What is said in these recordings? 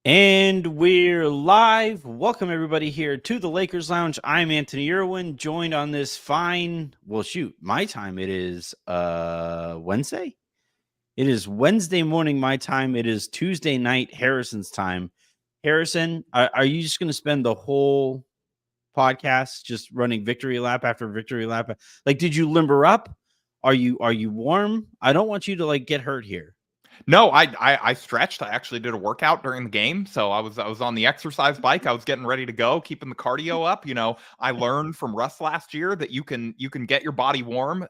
And we're live. Welcome everybody here to the Lakers Lounge. I'm Anthony Irwin, joined on this fine, my time. It is Wednesday. It is Wednesday morning my time. It is Tuesday night Harrison's time. Harrison, are you just going to spend the whole podcast just running victory lap after victory lap? Like, did you limber up? Are you warm? I don't want you to get hurt here. No, I stretched. I actually did a workout during the game, so I was on the exercise bike. I was getting ready to go, keeping the cardio up. I learned from Russ last year that you can get your body warm,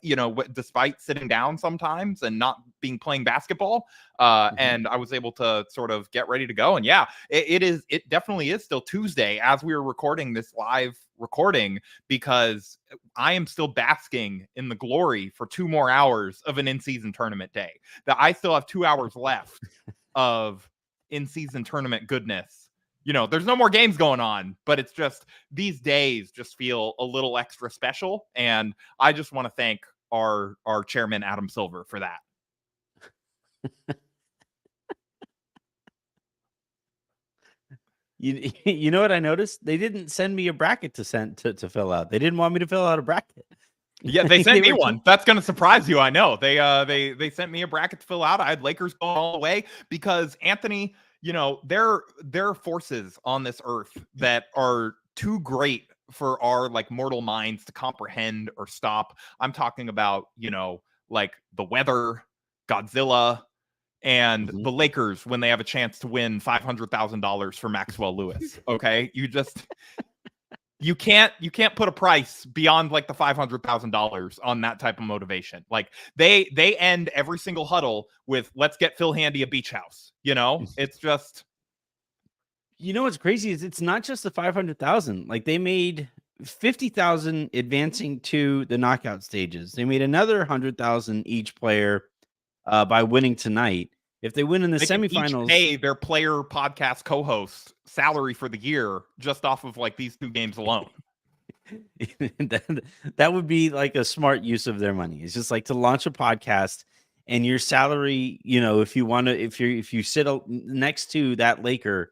despite sitting down sometimes and not being playing basketball. And I was able to sort of get ready to go. And yeah, it definitely is still Tuesday as we are recording this live recording, because I am still basking in the glory for 2 more hours of an in-season tournament day. That I still have 2 hours left of in-season tournament goodness. There's no more games going on, but it's just these days just feel a little extra special. And I just want to thank our chairman, Adam Silver, for that. You know what I noticed? They didn't send me a bracket to fill out. They didn't want me to fill out a bracket. Yeah, they sent me one. That's going to surprise you. I know. They sent me a bracket to fill out. I had Lakers going all the way because Anthony, there are forces on this earth that are too great for our mortal minds to comprehend or stop. I'm talking about, the weather, Godzilla, and the Lakers when they have a chance to win $500,000 for Maxwell Lewis. Okay, you can't put a price beyond the $500,000 on that type of motivation. They end every single huddle with "Let's get Phil Handy a beach house." It's just. What's crazy is it's not just the 500,000. They made 50,000 advancing to the knockout stages. They made another 100,000 each player by winning tonight. If they win in the semifinals, they pay their player podcast co-host salary for the year just off of these 2 games alone. that would be a smart use of their money. It's just to launch a podcast and your salary, if you sit next to that Laker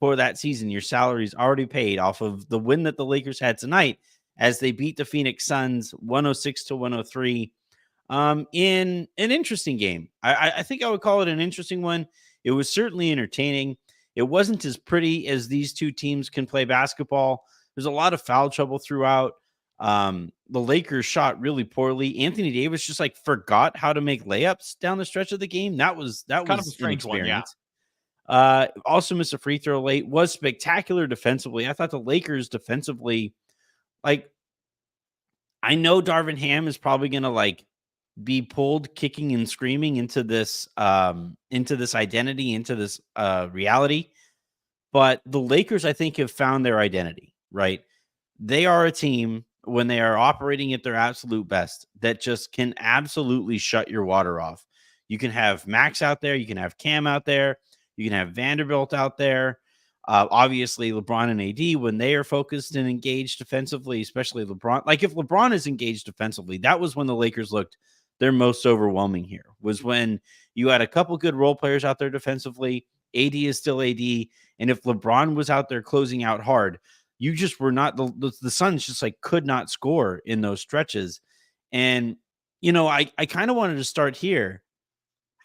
for that season, your salary is already paid off of the win that the Lakers had tonight as they beat the Phoenix Suns 106-103. In an interesting game. I think I would call it an interesting one. It was certainly entertaining. It wasn't as pretty as these two teams can play basketball. There's a lot of foul trouble throughout. The Lakers shot really poorly. Anthony Davis just forgot how to make layups down the stretch of the game. That was kind of a strange experience. One, yeah. Also missed a free throw late. Was spectacular defensively. I thought the Lakers defensively, I know Darvin Ham is probably gonna be pulled kicking and screaming into this identity, into this reality. But the Lakers, I think, have found their identity, right? They are a team when they are operating at their absolute best that just can absolutely shut your water off. You can have Max out there. You can have Cam out there. You can have Vanderbilt out there. Obviously, LeBron and AD, when they are focused and engaged defensively, especially LeBron. If LeBron is engaged defensively, that was when the Lakers looked their most overwhelming here, was when you had a couple good role players out there defensively. AD is still AD. And if LeBron was out there closing out hard, you just were not, the Suns just could not score in those stretches. And, I kind of wanted to start here.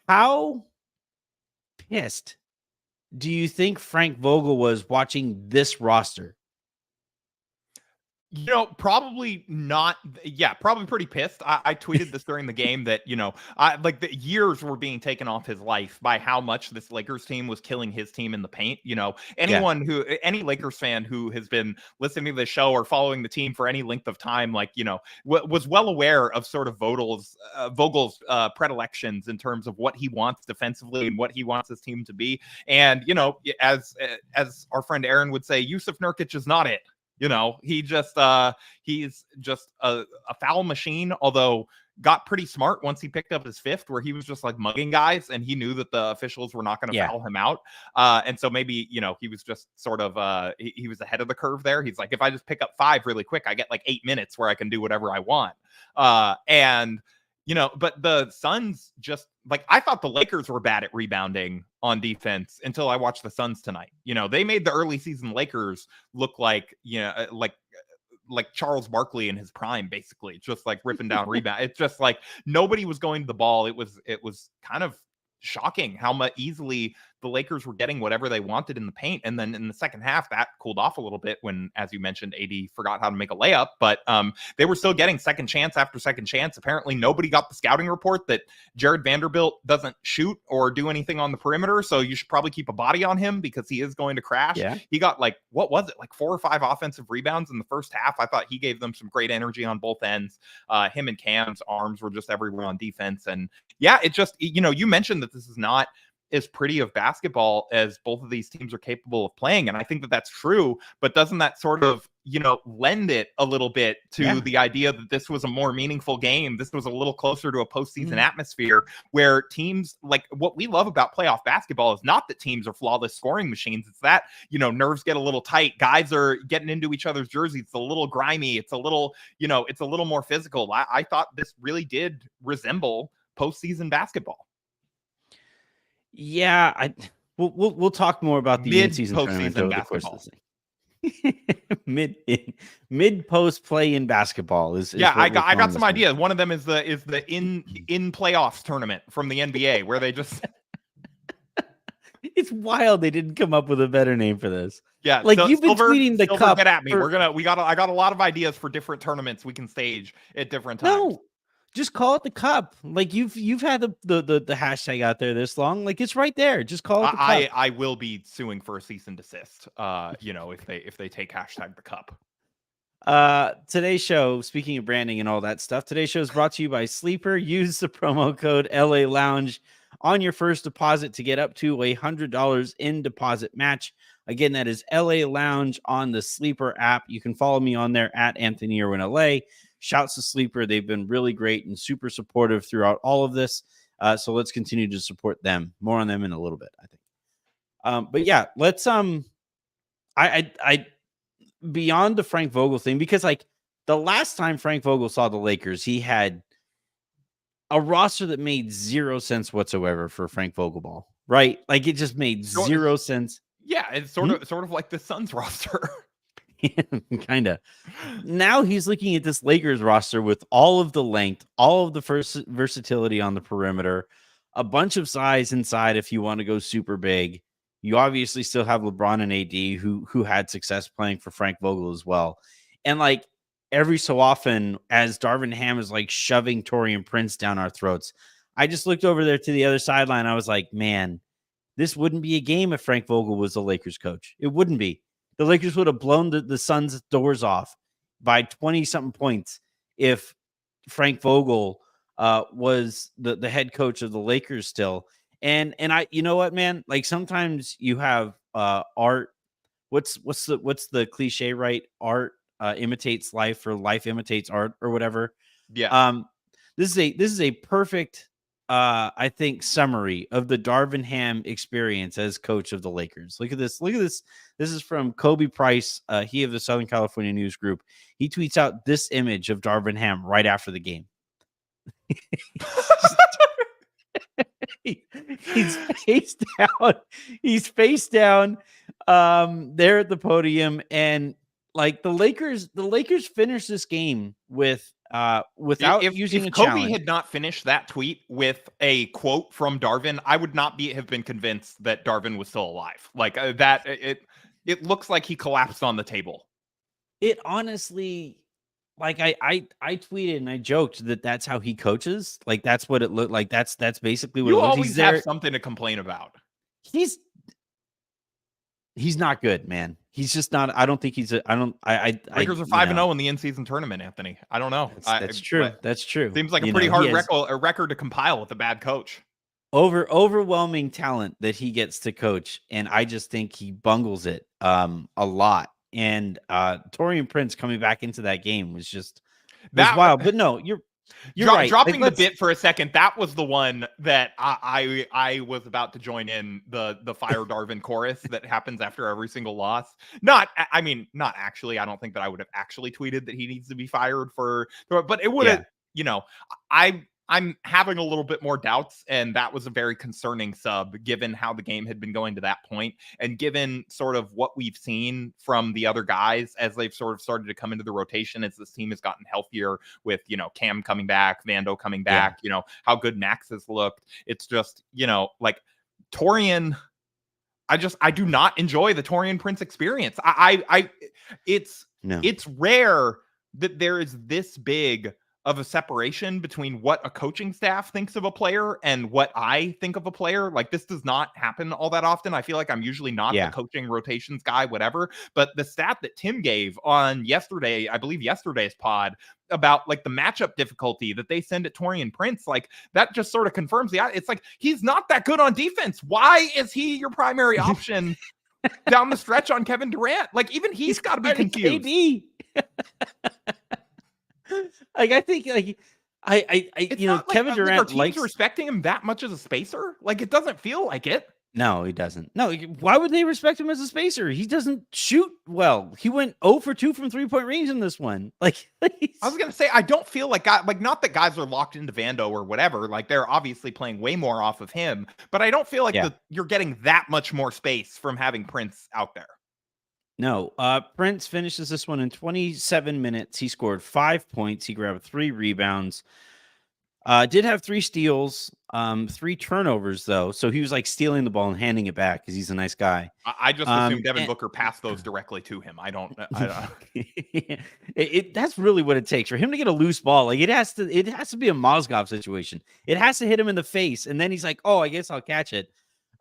How pissed do you think Frank Vogel was watching this roster? Probably not. Yeah, probably pretty pissed. I tweeted this during the game that, the years were being taken off his life by how much this Lakers team was killing his team in the paint. Any Lakers fan who has been listening to the show or following the team for any length of time, was well aware of sort of Vogel's predilections in terms of what he wants defensively and what he wants his team to be. And, as our friend Aaron would say, Yusuf Nurkic is not it. He just he's just a foul machine, although got pretty smart once he picked up his 5th, where he was just mugging guys and he knew that the officials were not going to foul him out. And so maybe, he was just sort of he was ahead of the curve there. He's if I just pick up 5 really quick, I get 8 minutes where I can do whatever I want. And But the Suns just like, I thought the Lakers were bad at rebounding on defense until I watched the Suns tonight. They made the early season Lakers look like, like Charles Barkley in his prime, basically, just like ripping down rebound. It's just like nobody was going to the ball. It was kind of shocking how much easily the Lakers were getting whatever they wanted in the paint. And then in the second half, that cooled off a little bit when, as you mentioned, AD forgot how to make a layup, but they were still getting second chance after second chance. Apparently nobody got the scouting report that Jared Vanderbilt doesn't shoot or do anything on the perimeter. So you should probably keep a body on him because he is going to crash. Yeah. He got like 4 or 5 offensive rebounds in the first half. I thought he gave them some great energy on both ends. Him and Cam's arms were just everywhere on defense. And yeah, it just, you mentioned that this is not as pretty of basketball as both of these teams are capable of playing. And I think that that's true, but doesn't that sort of, lend it a little bit to the idea that this was a more meaningful game? This was a little closer to a postseason atmosphere where teams, like, what we love about playoff basketball is not that teams are flawless scoring machines. It's that, nerves get a little tight. Guys are getting into each other's jerseys. It's a little grimy. It's a little, it's a little more physical. I thought this really did resemble postseason basketball. Yeah, we'll talk more about the in-season tournament over the course of this thing. mid post play in basketball is I got some ideas. One of them is the in playoffs tournament from the NBA where they just it's wild they didn't come up with a better name for this. Yeah, like you've been tweeting the cup. Get at me. I got a lot of ideas for different tournaments we can stage at different times. No. Just call it the cup. Like you've had the hashtag out there this long. Like it's right there. Just call it the cup. I will be suing for a cease and desist. If they take hashtag the cup. Today's show, speaking of branding and all that stuff, today's show is brought to you by Sleeper. Use the promo code LA Lounge on your first deposit to get up to $100 in deposit match. Again, that is LA Lounge on the Sleeper app. You can follow me on there at Anthony Irwin LA. Shouts to Sleeper. They've been really great and super supportive throughout all of this. So let's continue to support them. More on them in a little bit, I think. But yeah, let's I beyond the Frank Vogel thing, because like the last time Frank Vogel saw the Lakers, he had a roster that made 0 sense whatsoever for Frank Vogel ball, right? Like it just made 0 sense. Yeah, it's sort of like the Suns roster. Kind of. Now he's looking at this Lakers roster with all of the length, all of the versatility on the perimeter, a bunch of size inside if you want to go super big. You obviously still have LeBron and AD who had success playing for Frank Vogel as well. And like every so often, as Darvin Ham is like shoving Taurean Prince down our throats, I just looked over there to the other sideline. I was like, man, this wouldn't be a game if Frank Vogel was the Lakers coach. It wouldn't be. The Lakers would have blown the Suns' doors off by 20-something points if Frank Vogel was the head coach of the Lakers still. And I, you know what, man? Like sometimes you have art. What's the cliche, right? Art imitates life, or life imitates art, or whatever. Yeah. This is a perfect I think summary of the Darvin Ham experience as coach of the Lakers. Look at this. This is from Kobe Price, he of the Southern California News Group. He tweets out this image of Darvin Ham right after the game. He's face down. He's face down there at the podium, and like the Lakers finished this game with without using a Kobe challenge. had not finished that tweet with a quote from Darvin, I would not have been convinced that Darvin was still alive. Like that, it looks like he collapsed on the table. It honestly, like I tweeted and I joked that that's how he coaches. Like that's what it looked like. That's basically what you it looks. always have something to complain about. He's not good, man. He's just not. I don't think he's a. I don't. Lakers are 5-0 in the in-season tournament, Anthony. I don't know. That's true. That's true. Seems like a pretty hard record to compile with a bad coach. Overwhelming talent that he gets to coach, and I just think he bungles it a lot. And Taurean Prince coming back into that game was wild. But no, you're right. Dropping the bit for a second, that was the one that I was about to join in the Fire Darvin chorus that happens after every single loss. Not actually. I don't think that I would have actually tweeted that he needs to be fired but it would have, I'm having a little bit more doubts, and that was a very concerning sub given how the game had been going to that point, and given sort of what we've seen from the other guys as they've sort of started to come into the rotation as this team has gotten healthier with, Cam coming back, Vando coming back, how good Max has looked. It's just, like Torian, I do not enjoy the Torian Prince experience. It's rare that there is this big of a separation between what a coaching staff thinks of a player and what I think of a player. Like, this does not happen all that often. I feel like I'm usually not the coaching rotations guy, whatever. But the stat that Tim gave on yesterday, I believe yesterday's pod, about like the matchup difficulty that they send at Torian Prince, like that just sort of confirms it's like, he's not that good on defense. Why is he your primary option down the stretch on Kevin Durant? Like, even he's got to be confused. KD. Like, I think, like, Kevin Durant likes respecting him that much as a spacer. Like, it doesn't feel like it. No, he doesn't. No, why would they respect him as a spacer? He doesn't shoot well. He went 0 for 2 from 3-point range in this one. Like, I was gonna say, I don't feel like not that guys are locked into Vando or whatever. Like, they're obviously playing way more off of him, but I don't feel like you're getting that much more space from having Prince out there. No, Prince finishes this one in 27 minutes. He scored 5 points. He grabbed 3 rebounds. Did have 3 steals, 3 turnovers, though. So he was like stealing the ball and handing it back because he's a nice guy. I just assume Devin Booker passed those directly to him. I don't. That's really what it takes for him to get a loose ball. Like, it has to be a Mozgov situation. It has to hit him in the face. And then he's like, oh, I guess I'll catch it.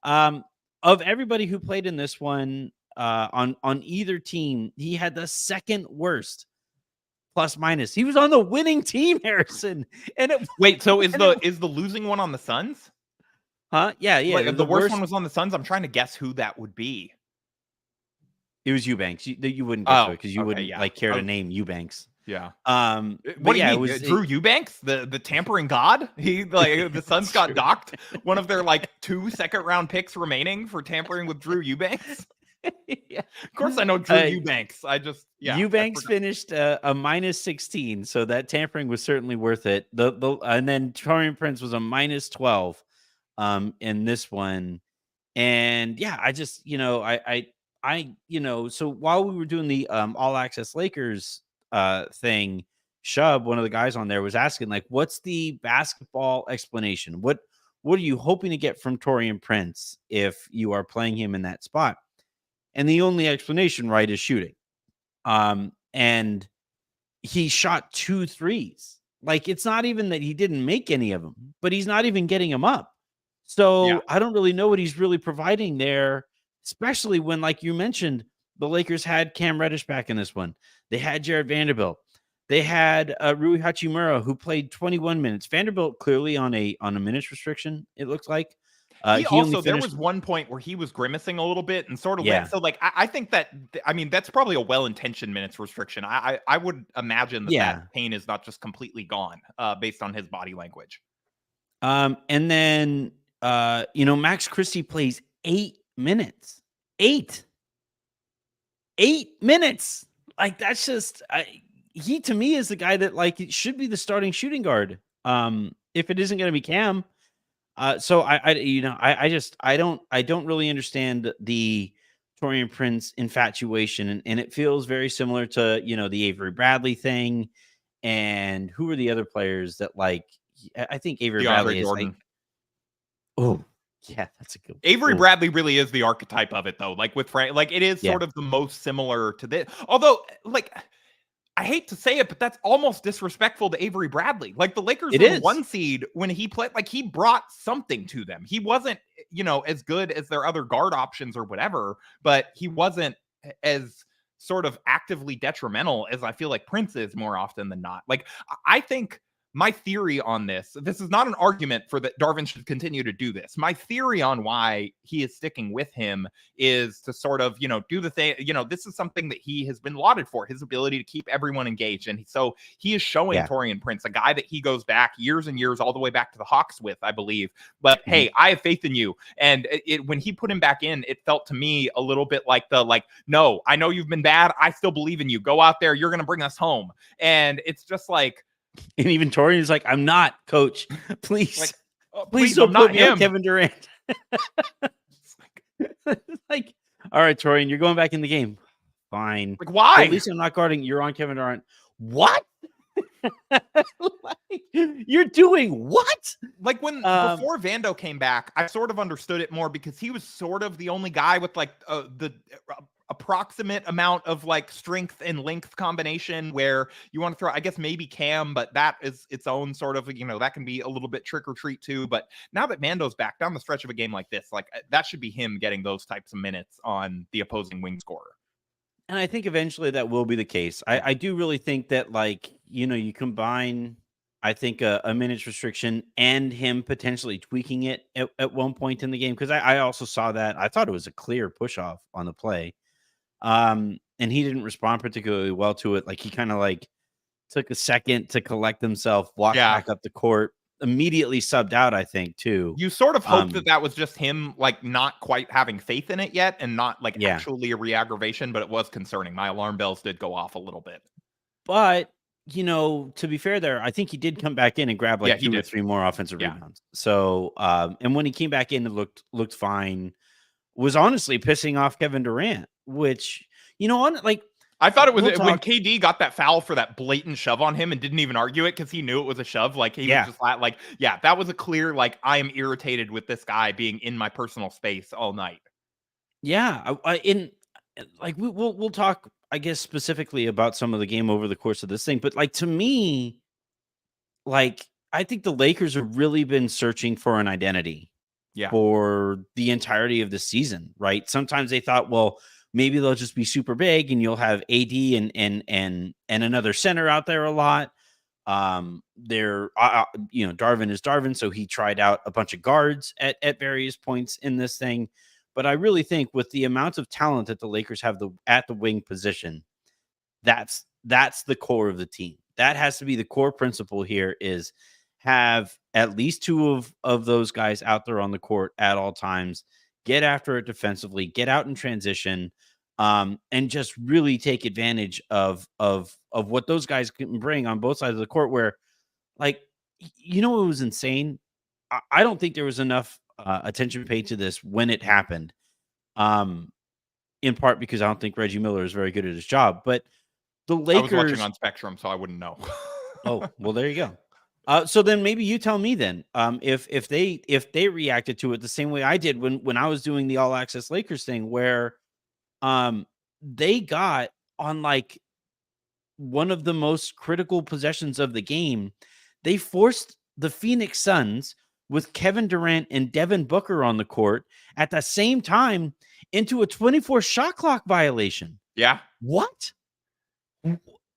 Of everybody who played in this one, on either team, he had the second worst plus minus. He was on the winning team, Harrison. And so is the losing one on the Suns? Huh? Yeah. Like, the worst one was on the Suns. I'm trying to guess who that would be. It was Eubanks. You wouldn't get to it because you wouldn't care to name Eubanks. Yeah. What do you mean? It was Drew Eubanks, the tampering god. He the Suns got docked one of their 2 second-round picks remaining for tampering with Drew Eubanks. Yeah. Of course I know Drew Eubanks. Eubanks finished a minus 16, so that tampering was certainly worth it. And then Torian Prince was a minus 12 in this one. And I just, so while we were doing the All Access Lakers thing, Shub, one of the guys on there, was asking, like, what's the basketball explanation? What are you hoping to get from Torian Prince if you are playing him in that spot? And the only explanation, right, is shooting. And he shot 2 threes. Like, it's not even that he didn't make any of them, but he's not even getting them up. So I don't really know what he's really providing there, especially when, like you mentioned, the Lakers had Cam Reddish back in this one. They had Jared Vanderbilt. They had Rui Hachimura, who played 21 minutes. Vanderbilt clearly on a minutes restriction, it looks like. There was one point where he was grimacing a little bit and sort of went. So, like, I think that, that's probably a well-intentioned minutes restriction. I would imagine that pain is not just completely gone based on his body language. And then, Max Christie plays 8 minutes. 8 minutes. Like, that's just, he to me is the guy that, like, it should be the starting shooting guard. If it isn't going to be Cam. So I don't really understand the Torian Prince infatuation, and it feels very similar to, the Avery Bradley thing. And who are the other players that, like, I think Avery Bradley is Jordan. That's a good Avery Bradley really is the archetype of it, though. Like, with Frank, like, it is sort of the most similar to this. Although, like, I hate to say it, but that's almost disrespectful to Avery Bradley. Like, the Lakers were the 1 seed when he played. Like, he brought something to them. He wasn't, as good as their other guard options or whatever, but he wasn't as sort of actively detrimental as I feel like Prince is more often than not. Like, I think my theory on this is not an argument for that Darvin should continue to do this. My theory on why he is sticking with him is to sort of, do the thing. This is something that he has been lauded for, his ability to keep everyone engaged. And so he is showing Torian Prince, a guy that he goes back years and years, all the way back to the Hawks with, I believe. But hey, I have faith in you. And when he put him back in, it felt to me a little bit like no, I know you've been bad. I still believe in you. Go out there. You're going to bring us home. And it's just like, And even Torian is like, I'm not, coach. Please, Like, please I'm don't not put me on him. Kevin Durant. Like, all right, Torian, you're going back in the game. Fine. Like, why? Well, at least I'm not guarding. You're on Kevin Durant. What? Like, you're doing what? Like when before Vando came back, I sort of understood it more because he was sort of the only guy with like the approximate amount of like strength and length combination where you want to throw, I guess maybe Cam, but that is its own sort of, that can be a little bit trick or treat too. But now that Vando's back down the stretch of a game like this, like that should be him getting those types of minutes on the opposing wing scorer. And I think eventually that will be the case. I do really think that, like, you combine, I think, a minutes restriction and him potentially tweaking it at one point in the game. Because I also saw that. I thought it was a clear push off on the play. And he didn't respond particularly well to it. Like, he kind of like took a second to collect himself, walked back up the court, immediately subbed out, I think, too. You sort of hope that was just him, like, not quite having faith in it yet and not, like, actually a re-aggravation, but it was concerning. My alarm bells did go off a little bit. But, to be fair there, I think he did come back in and grab, like, 2 or 3 more offensive rebounds. So, and when he came back in, it looked fine. Was honestly pissing off Kevin Durant, which, I thought it was when KD got that foul for that blatant shove on him and didn't even argue it because he knew it was a shove. Like, he was just like, that was a clear, like, I am irritated with this guy being in my personal space all night. Yeah. We'll talk, I guess, specifically about some of the game over the course of this thing. But, like, to me, like, I think the Lakers have really been searching for an identity for the entirety of the season, right? Sometimes they thought, well, maybe they'll just be super big and you'll have AD and another center out there a lot. Darvin is Darvin, so he tried out a bunch of guards at various points in this thing. But I really think with the amount of talent that the Lakers have at the wing position, that's the core of the team. That has to be the core principle here, is have at least 2 of those guys out there on the court at all times, get after it defensively, get out in transition, and just really take advantage of what those guys can bring on both sides of the court. Where, like, it was insane. I don't think there was enough attention paid to this when it happened. In part because I don't think Reggie Miller is very good at his job, but the Lakers. I was watching on Spectrum, so I wouldn't know. Oh, well, there you go. So then maybe you tell me then, if they reacted to it the same way I did when I was doing the All Access Lakers thing, where they got on, like, one of the most critical possessions of the game. They forced the Phoenix Suns with Kevin Durant and Devin Booker on the court at the same time into a 24 shot clock violation. Yeah. What?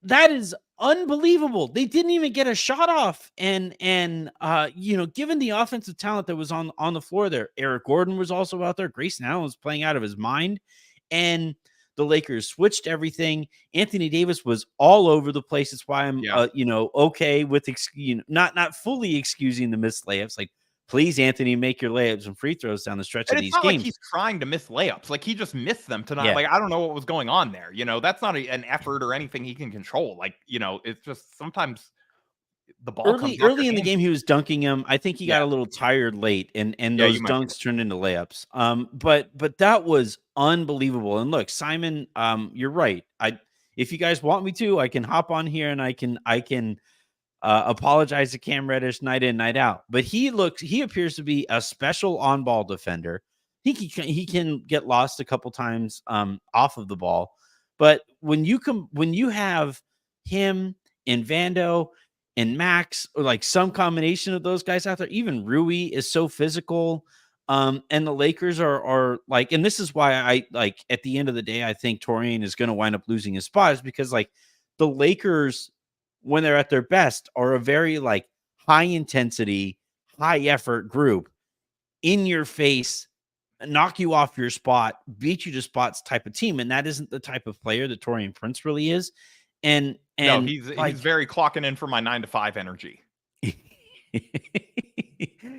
That is unbelievable. They didn't even get a shot off. And given the offensive talent that was on the floor there, Eric Gordon was also out there. Grayson Allen was playing out of his mind. And the Lakers switched everything. Anthony Davis was all over the place. That's why I'm, okay with, not fully excusing the missed layups. Like, please, Anthony, make your layups and free throws down the stretch of these games. It's not like he's trying to miss layups. Like, he just missed them tonight. Like, I don't know what was going on there. That's not an effort or anything he can control. Like, it's just sometimes the ball early in the game, he was dunking him. I think he got a little tired late, and those dunks turned into layups. But that was unbelievable. And look, Simon, you're right. If you guys want me to, I can hop on here and I can apologize to Cam Reddish night in, night out. But he appears to be a special on-ball defender. I think he can get lost a couple times off of the ball. But when you have him and Vando and Max, or like some combination of those guys out there, even Rui is so physical. And the Lakers are like, and this is why I like, at the end of the day, I think Torian is going to wind up losing his spot, is because, like, the Lakers, when they're at their best, are a very, like, high intensity, high effort group, in your face, knock you off your spot, beat you to spots type of team. And that isn't the type of player that Taurean Prince really is. And no, he's very clocking in for my 9 to 5 energy.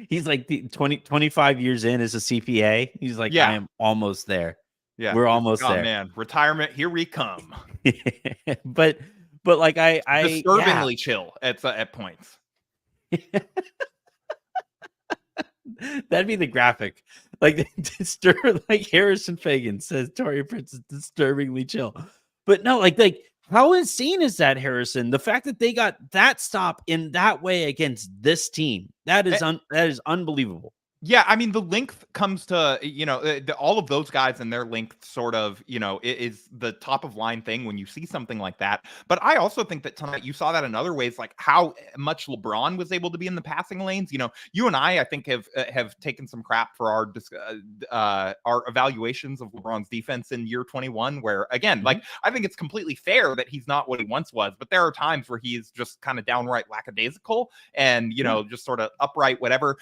He's like 25 years in as a CPA. He's like, I am almost there. Yeah, we're almost there. Man, retirement, here we come. but But like I yeah. Disturbingly chill at points. That'd be the graphic. Like like Harrison Faigen says Tori Prince is disturbingly chill. But no, like how insane is that, Harrison? The fact that they got that stop in that way against this team, that is unbelievable. Yeah, I mean, the length comes to, all of those guys and their length sort of, is the top of line thing when you see something like that. But I also think that tonight you saw that in other ways, like how much LeBron was able to be in the passing lanes. You and I think have taken some crap for our evaluations of LeBron's defense in year 21, where again, like I think it's completely fair that he's not what he once was, but there are times where he's just kind of downright lackadaisical and, just sort of upright, whatever.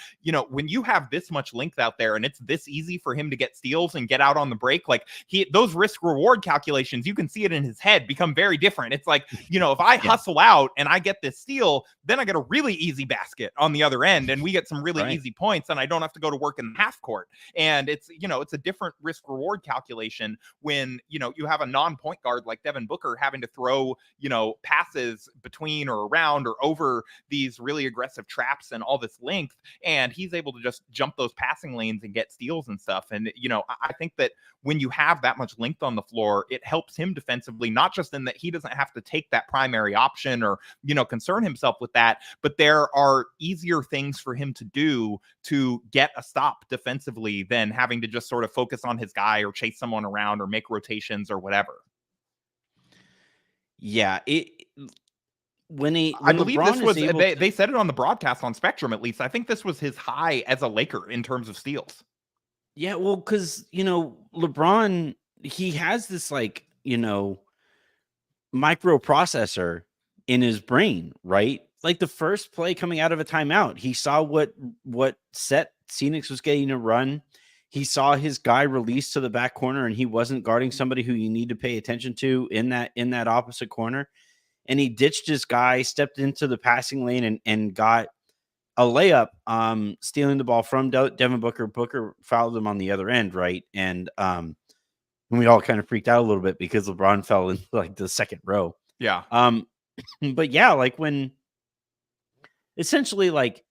When you have this much length out there and it's this easy for him to get steals and get out on the break, like those risk reward calculations, you can see it in his head become very different. It's like, if I hustle out and I get this steal, then I get a really easy basket on the other end and we get some really easy points and I don't have to go to work in the half court. And it's, it's a different risk reward calculation when, you have a non-point guard like Devin Booker having to throw, passes between or around or over these really aggressive traps and all this length. And he's able to just jump those passing lanes and get steals and stuff. And, I think that when you have that much length on the floor, it helps him defensively, not just in that he doesn't have to take that primary option or, concern himself with that, but there are easier things for him to do to get a stop defensively than having to just sort of focus on his guy or chase someone around or make rotations or whatever. Yeah, I believe this was they said it on the broadcast on Spectrum, at least. I think this was his high as a Laker in terms of steals. Yeah, well, because LeBron, he has this like microprocessor in his brain, right? Like the first play coming out of a timeout, he saw what set Phoenix was getting to run. He saw his guy release to the back corner, and he wasn't guarding somebody who you need to pay attention to in that opposite corner. And he ditched his guy, stepped into the passing lane and got a layup, stealing the ball from Devin Booker. Booker fouled him on the other end, right? And we all kind of freaked out a little bit because LeBron fell in like the second row. Yeah. But yeah, like when essentially like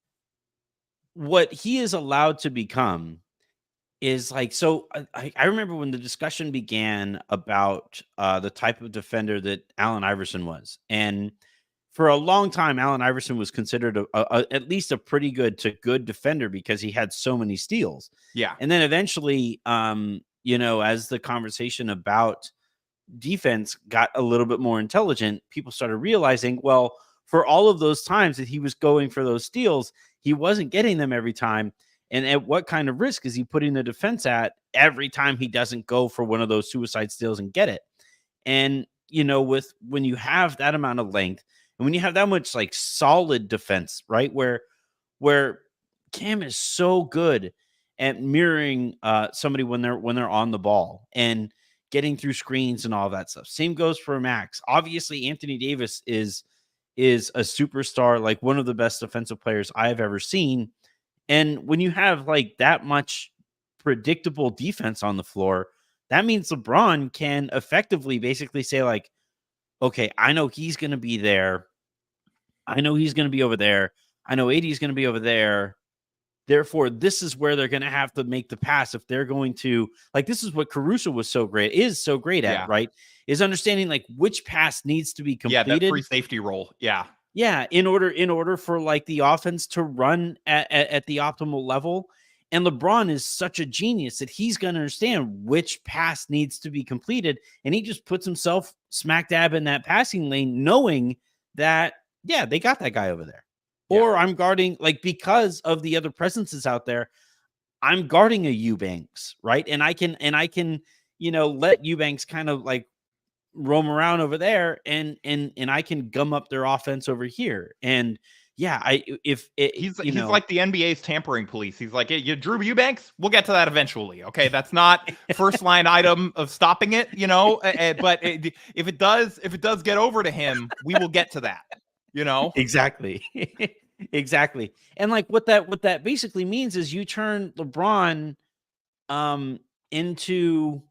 what he is allowed to become is like, so I remember when the discussion began about the type of defender that Allen Iverson was. And for a long time, Allen Iverson was considered at least a pretty good to good defender because he had so many steals. Yeah. And then eventually, as the conversation about defense got a little bit more intelligent, people started realizing, well, for all of those times that he was going for those steals, he wasn't getting them every time. And at what kind of risk is he putting the defense at every time he doesn't go for one of those suicide steals and get it? And, when you have that amount of length and when you have that much like solid defense, right? Where Cam is so good at mirroring somebody when they're on the ball and getting through screens and all that stuff. Same goes for Max. Obviously, Anthony Davis is a superstar, like one of the best defensive players I've ever seen. And when you have like that much predictable defense on the floor, that means LeBron can effectively basically say like, okay, I know he's going to be there. I know he's going to be over there. I know AD is going to be over there. Therefore, this is where they're going to have to make the pass if they're going to, like, this is what Caruso is so great at, right? Is understanding like which pass needs to be completed. Yeah, that free safety role. Yeah. Yeah, in order for like the offense to run at the optimal level. And LeBron is such a genius that he's going to understand which pass needs to be completed. And he just puts himself smack dab in that passing lane, knowing that, yeah, they got that guy over there. Yeah. Or I'm guarding, like, because of the other presences out there, I'm guarding a Eubanks, right? And I can, let Eubanks kind of like roam around over there and I can gum up their offense over here. And yeah, he's like the NBA's tampering police. He's like, you Drew Eubanks, we'll get to that eventually. Okay. That's not first line item of stopping it, but if it does get over to him, we will get to that, Exactly. Exactly. And like what that basically means is you turn LeBron into,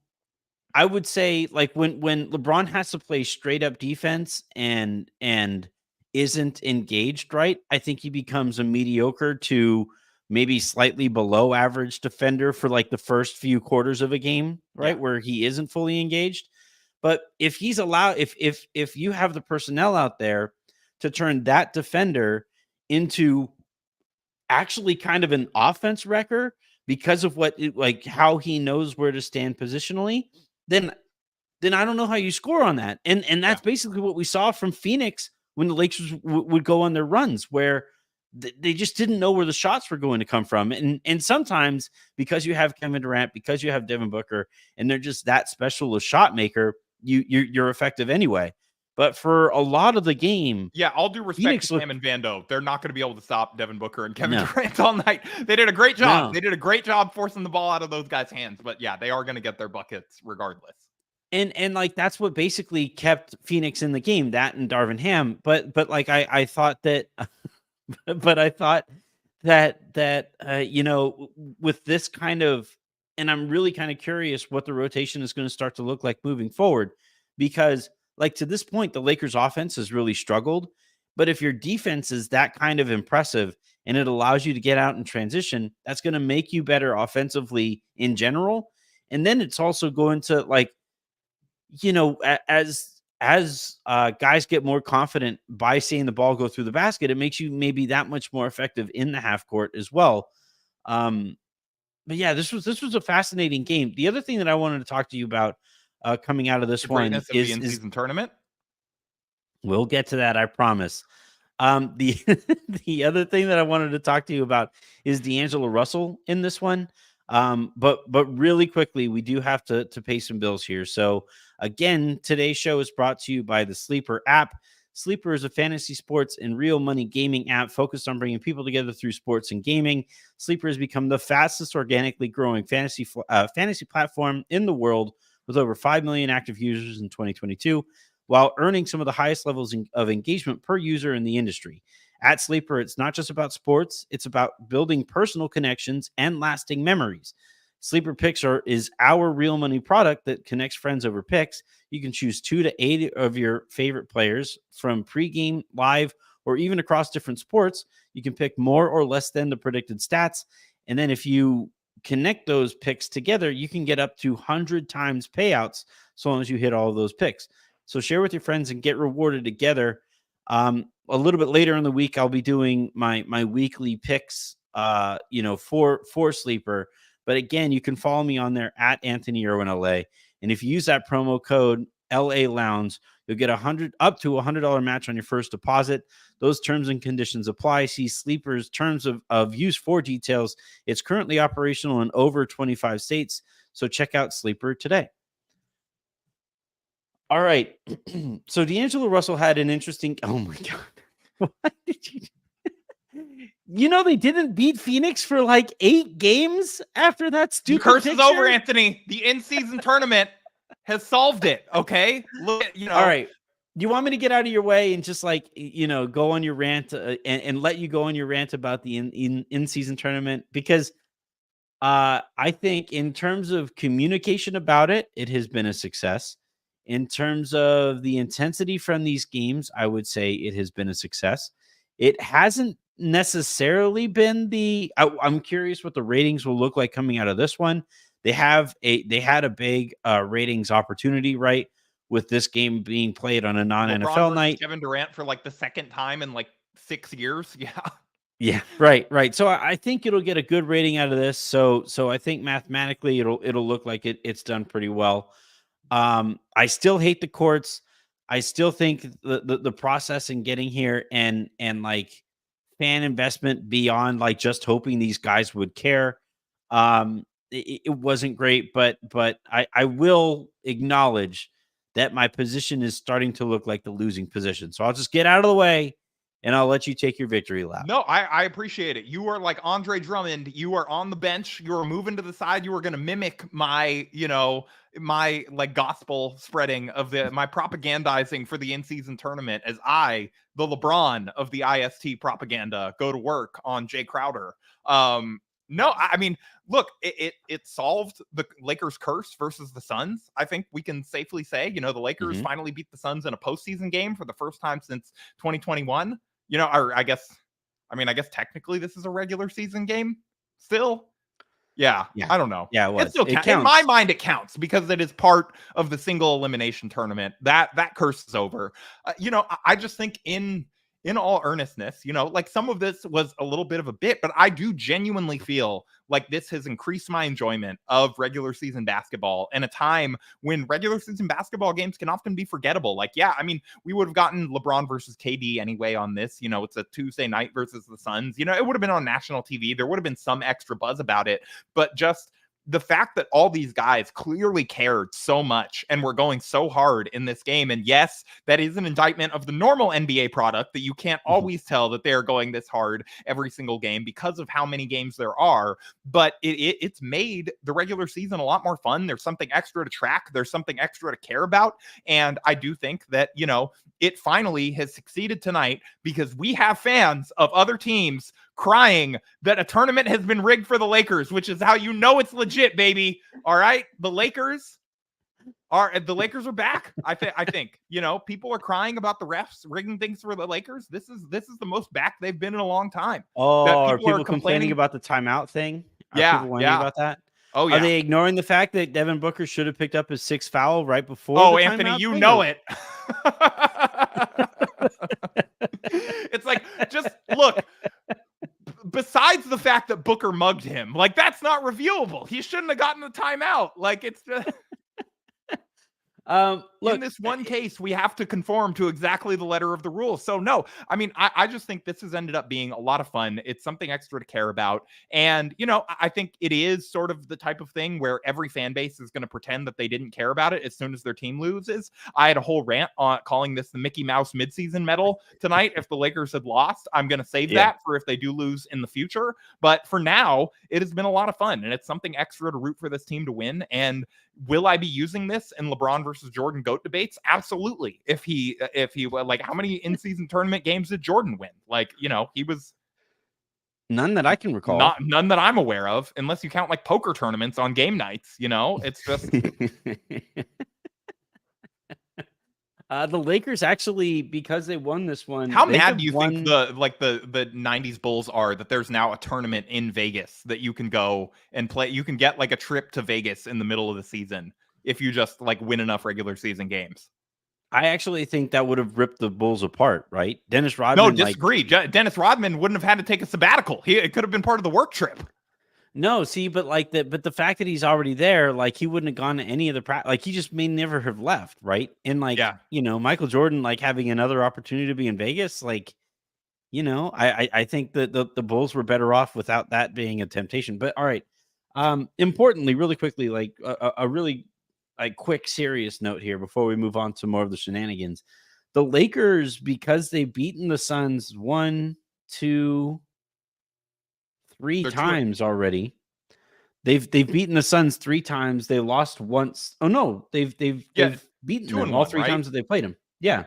I would say like when LeBron has to play straight up defense and isn't engaged right, I think he becomes a mediocre to maybe slightly below average defender for like the first few quarters of a game, Yeah. right? Where he isn't fully engaged. But if he's allowed, if you have the personnel out there to turn that defender into actually kind of an offense wrecker because of like how he knows where to stand positionally, then I don't know how you score on that. And Yeah. that's basically what we saw from Phoenix when the Lakers would go on their runs where they just didn't know where the shots were going to come from. And sometimes because you have Kevin Durant, because you have Devin Booker, and they're just that special a shot maker, you're effective anyway. But for a lot of the game, Yeah, all due respect Phoenix to looked Cam and Vando, they're not going to be able to stop Devin Booker and Kevin no, Durant all night. They did a great job. no. They did a great job forcing the ball out of those guys' hands. But yeah, they are going to get their buckets regardless. And like that's what basically kept Phoenix in the game, that and Darvin Ham. But like I thought that but I thought that you know, with this kind of, and I'm really kind of curious what the rotation is going to start to look like moving forward, because like to this point the Lakers offense has really struggled, but if your defense is that kind of impressive and it allows you to get out and transition, that's going to make you better offensively in general. And then it's also going to like, you know, guys get more confident by seeing the ball go through the basket, it makes you maybe that much more effective in the half court as well. Um, but yeah, this was a fascinating game. The other thing that I wanted to talk to you about coming out of this The one greatness of the is in-season tournament. we'll get to that, I promise. The the other thing that I wanted to talk to you about is D'Angelo Russell in this one. But really quickly, we do have to pay some bills here. So again, today's show is brought to you by the Sleeper app. Sleeper is a fantasy sports and real money gaming app focused on bringing people together through sports and gaming. Sleeper has become the fastest organically growing fantasy platform in the world with over 5 million active users in 2022, while earning some of the highest levels of engagement per user in the industry. At Sleeper, it's not just about sports, it's about building personal connections and lasting memories. Sleeper Picks is our real money product that connects friends over picks. You can choose 2 to 8 of your favorite players from pregame, live, or even across different sports. You can pick more or less than the predicted stats. And then if you connect those picks together, you can get up to 100 times payouts so long as you hit all of those picks. So share with your friends and get rewarded together. A little bit later in the week, I'll be doing my weekly picks, for Sleeper. But again, you can follow me on there at Anthony Irwin LA. And if you use that promo code LA Lounge, you'll get up to $100 match on your first deposit. Those terms and conditions apply. See Sleeper's terms of use for details. It's currently operational in over 25 states. So check out Sleeper today. All right. So D'Angelo Russell had an interesting. Oh my God. What did you? You know, they didn't beat Phoenix for like 8 games after that stupid. The curse picture? is over, Anthony. The in-season tournament has solved it. Okay. Look, All right. Do you want me to get out of your way and just like, go on your rant and let you go on your rant about the in-season tournament? Because I think in terms of communication about it, it has been a success. In terms of the intensity from these games, I would say it has been a success. It hasn't necessarily been I'm curious what the ratings will look like coming out of this one. They had a big ratings opportunity, right? With this game being played on a non-NFL night. Kevin Durant for like the second time in like 6 years. Yeah. Yeah, right. So I think it'll get a good rating out of this. So I think mathematically it'll look like it's done pretty well. I still hate the courts. I still think the process in getting here and like fan investment beyond like just hoping these guys would care. It wasn't great, but I will acknowledge that my position is starting to look like the losing position. So I'll just get out of the way and I'll let you take your victory lap. No, I appreciate it. You are like Andre Drummond. You are on the bench. You are moving to the side. You are going to mimic my, my like gospel spreading of my propagandizing for the in-season tournament as I, the LeBron of the IST propaganda, go to work on Jay Crowder. No, I mean, look, it solved the Lakers curse versus the Suns. I think we can safely say, the Lakers finally beat the Suns in a postseason game for the first time since 2021. Or I guess technically this is a regular season game still. Yeah, I don't know. Yeah, It still counts. In my mind, it counts because it is part of the single elimination tournament. That curse is over. I just think in all earnestness, like some of this was a little bit of a bit, but I do genuinely feel like this has increased my enjoyment of regular season basketball in a time when regular season basketball games can often be forgettable. Like, yeah, I mean, we would have gotten LeBron versus KD anyway on this. It's a Tuesday night versus the Suns. It would have been on national TV. There would have been some extra buzz about it, but just the fact that all these guys clearly cared so much and were going so hard in this game. And yes, that is an indictment of the normal NBA product that you can't always tell that they're going this hard every single game because of how many games there are. But it's made the regular season a lot more fun. There's something extra to track. There's something extra to care about. And I do think that, it finally has succeeded tonight because we have fans of other teams crying that a tournament has been rigged for the Lakers, which is how it's legit, baby. All right, the Lakers are back. I think people are crying about the refs rigging things for the Lakers. This is the most back they've been in a long time. Are people complaining about the timeout thing? Are people whining about that? Oh, yeah. Are they ignoring the fact that Devin Booker should have picked up his 6th foul right before? Oh, Anthony, you know it. It's like, just look. Besides the fact that Booker mugged him, like, that's not reviewable. He shouldn't have gotten the timeout. Like, it's just... Look, in this one case, we have to conform to exactly the letter of the rules. So no, I mean, I just think this has ended up being a lot of fun. It's something extra to care about. And, I think it is sort of the type of thing where every fan base is going to pretend that they didn't care about it as soon as their team loses. I had a whole rant on calling this the Mickey Mouse midseason medal tonight. If the Lakers had lost, I'm going to save that for if they do lose in the future. But for now, it has been a lot of fun, and it's something extra to root for this team to win. And will I be using this in LeBron versus Jordan GOAT debates? Absolutely. If he like, how many in-season tournament games did Jordan win? Like, he was none that I can recall. None that I'm aware of, unless you count like poker tournaments on game nights. It's just the Lakers actually, because they won this one. How mad do you think the 90s Bulls are that there's now a tournament in Vegas that you can go and play? You can get like a trip to Vegas in the middle of the season if you just like win enough regular season games. I actually think that would have ripped the Bulls apart, right? Dennis Rodman. No, disagree. Dennis Rodman wouldn't have had to take a sabbatical. It could have been part of the work trip. No, see, but the fact that he's already there, like, he wouldn't have gone to any of the like, he just may never have left, right? And like, Michael Jordan, like, having another opportunity to be in Vegas, like, I think that the Bulls were better off without that being a temptation. But all right, importantly, really quickly, like a really like quick serious note here before we move on to more of the shenanigans. The Lakers, because they've beaten the Suns 1, 2, 3 times already. They've beaten the Suns 3 times. They lost once. Oh no, they've beaten them all 3 times that they played them. Yeah.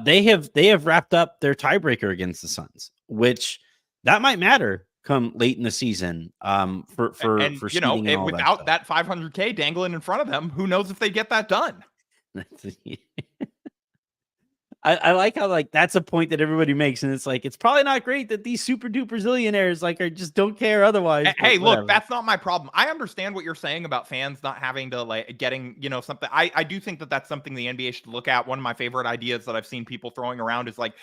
They have wrapped up their tiebreaker against the Suns, which that might matter come late in the season. For without that $500K dangling in front of them, who knows if they get that done? I like how, like, that's a point that everybody makes, and it's like, it's probably not great that these super duper zillionaires like are just don't care otherwise. Hey, look, that's not my problem. I understand what you're saying about fans not having to like getting, something. I do think that that's something the NBA should look at. One of my favorite ideas that I've seen people throwing around is like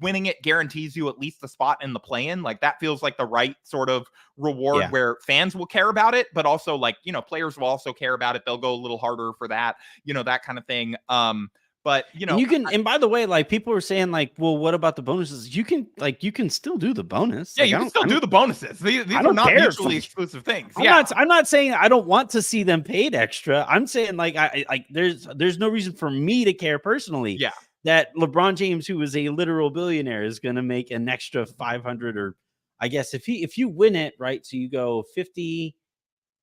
winning it guarantees you at least a spot in the play-in. Like, that feels like the right sort of reward where fans will care about it, but also like, players will also care about it. They'll go a little harder for that, that kind of thing. But you can, and by the way, like, people were saying, like, well, what about the bonuses? You can still do the bonus. Yeah, like, you can still do the bonuses. These are not mutually exclusive things. I'm not saying I don't want to see them paid extra. I'm saying, like, there's no reason for me to care personally. Yeah, that LeBron James, who is a literal billionaire, is going to make an extra 500, or I guess if you win it, right? So you go 50.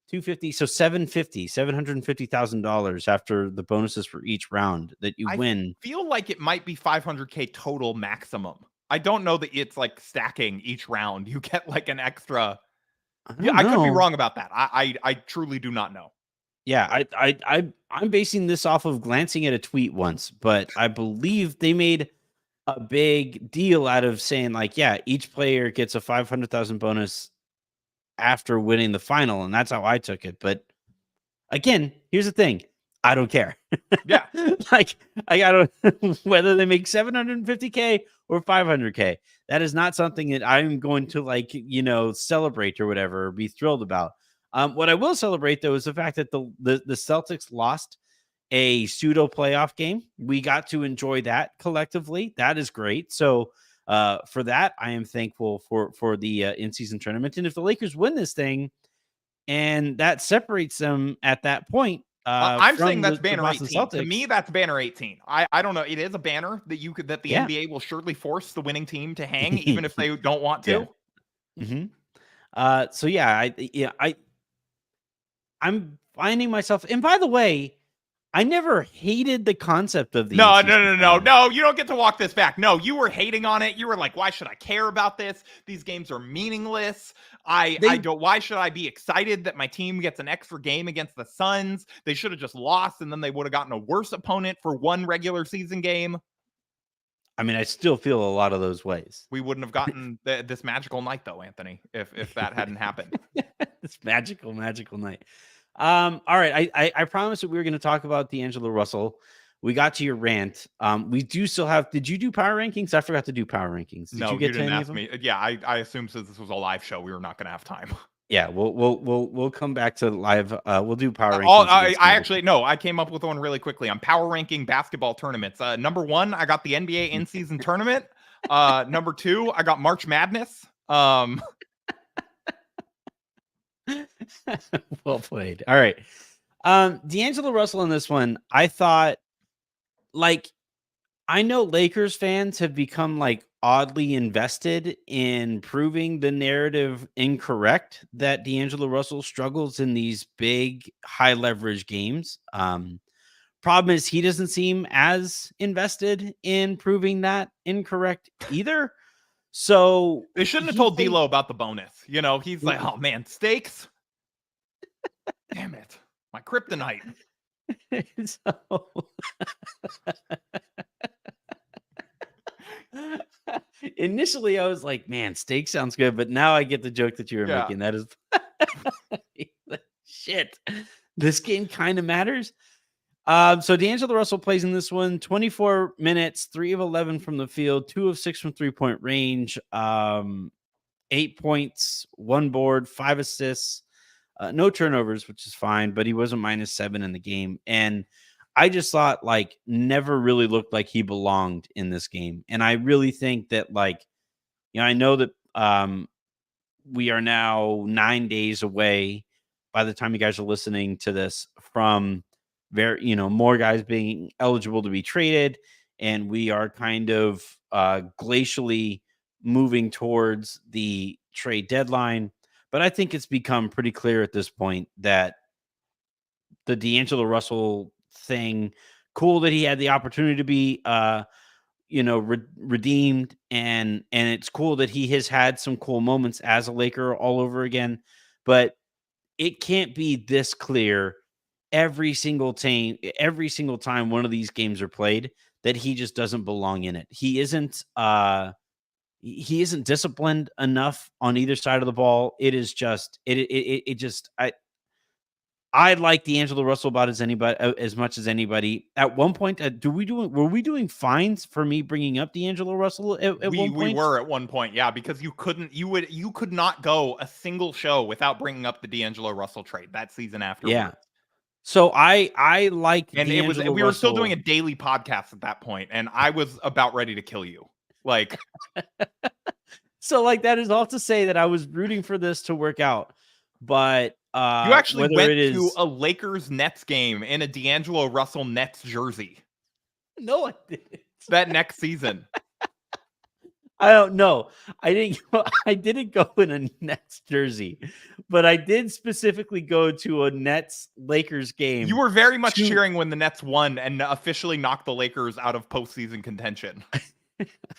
250, so $750,000 after the bonuses for each round that you win. I feel like it might be $500K total maximum. I don't know that it's like stacking each round. You get like an extra. I Yeah, don't I could be know. wrong about that. I truly do not know. Yeah, I'm basing this off of glancing at a tweet once, but I believe they made a big deal out of saying like, yeah, each player gets a 500,000 bonus after winning the final, and that's how I took it. But again, here's the thing. I don't care. Yeah. Like I don't whether they make 750K or 500K. That is not something that I'm going to like, celebrate or whatever, or be thrilled about. What I will celebrate though is the fact that the Celtics lost a pseudo playoff game. We got to enjoy that collectively. That is great. So for that, I am thankful for the in-season tournament. And if the Lakers win this thing, and that separates them at that point I'm saying from that's the banner Boston 18. To Celtics. me, that's banner 18. I don't know. It is a banner that the Yeah. NBA will surely force the winning team to hang, even if they don't want to. Yeah. So yeah, I'm finding myself. And by the way, I never hated the concept of the No, in-season tournament. no. You don't get to walk this back. No, you were hating on it. You were like, why should I care about this? These games are meaningless. I don't. Why should I be excited that my team gets an extra game against the Suns? They should have just lost, and then they would have gotten a worse opponent for one regular season game. I mean, I still feel a lot of those ways. We wouldn't have gotten this magical night, though, Anthony, if that hadn't happened. This magical night. All right. I promised that we were going to talk about D'Angelo Russell. We got to your rant. We do still have. Did you do power rankings? I forgot to do power rankings. Did No, you get didn't to any ask of them? me. Yeah, I assumed since this was a live show, we were not going to have time. Yeah, we'll come back to live. We'll do power rankings. I actually no. I came up with one really quickly. I'm power ranking basketball tournaments. Number 1, I got the NBA in-season tournament. Number 2, I got March Madness. Well played. All right. D'Angelo Russell in this one, I thought, like, I know Lakers fans have become like oddly invested in proving the narrative incorrect that D'Angelo Russell struggles in these big high leverage games. Problem is he doesn't seem as invested in proving that incorrect either. So they shouldn't have told D'Lo about the bonus. He's like, oh man, stakes. Damn it, my kryptonite. So initially I was like, man, steak sounds good, but now I get the joke that you were making. That is shit. This game kind of matters. So D'Angelo Russell plays in this one 24 minutes, 3 of 11 from the field, 2 of 6 from 3-point range, 8 points, 1 board, 5 assists, no turnovers, which is fine, but he was a -7 in the game. And I just thought like never really looked like he belonged in this game. And I really think that I know that we are now 9 days away by the time you guys are listening to this from more guys being eligible to be traded. And we are kind of glacially moving towards the trade deadline. But I think it's become pretty clear at this point that the D'Angelo Russell thing, cool that he had the opportunity to be redeemed, and it's cool that he has had some cool moments as a Laker all over again, but it can't be this clear every single time one of these games are played that he just doesn't belong in it. He isn't disciplined enough on either side of the ball. It is just I like D'Angelo Russell about as much as anybody. At one point, were we doing fines for me bringing up D'Angelo Russell at one point? We were at one point, yeah, because you could not go a single show without bringing up the D'Angelo Russell trade that season afterwards. Yeah. So I like, and we were still doing a daily podcast at that point, and I was about ready to kill you. Like, so like that is all to say that I was rooting for this to work out, but you actually went to a Lakers Nets game in a D'Angelo Russell Nets jersey. No, I didn't. That next season. I don't know. I didn't go in a Nets jersey, but I did specifically go to a Nets Lakers game. You were very much cheering when the Nets won and officially knocked the Lakers out of postseason contention.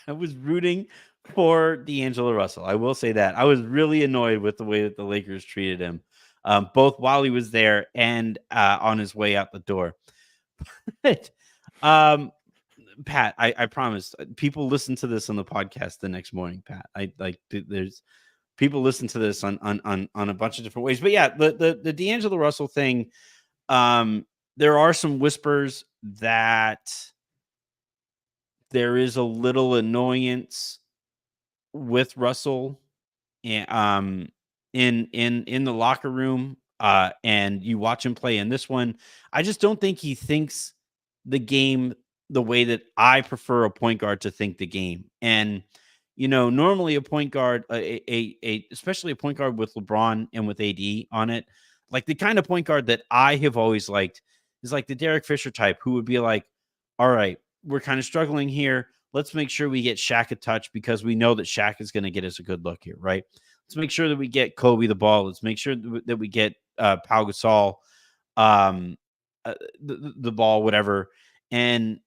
I was rooting for D'Angelo Russell. I will say that. I was really annoyed with the way that the Lakers treated him, both while he was there and on his way out the door. But, Pat, I promise people listen to this on the podcast the next morning, Pat. There's people listen to this on a bunch of different ways. But yeah, the D'Angelo Russell thing, there are some whispers that there is a little annoyance with Russell in the locker room, and you watch him play in this one. I just don't think he thinks the game the way that I prefer a point guard to think the game. And normally a point guard, especially a point guard with LeBron and with AD on it, like the kind of point guard that I have always liked is like the Derek Fisher type, who would be like, all right, we're kind of struggling here. Let's make sure we get Shaq a touch because we know that Shaq is going to get us a good look here, right? Let's make sure that we get Kobe the ball. Let's make sure that we get Pau Gasol the ball, whatever. And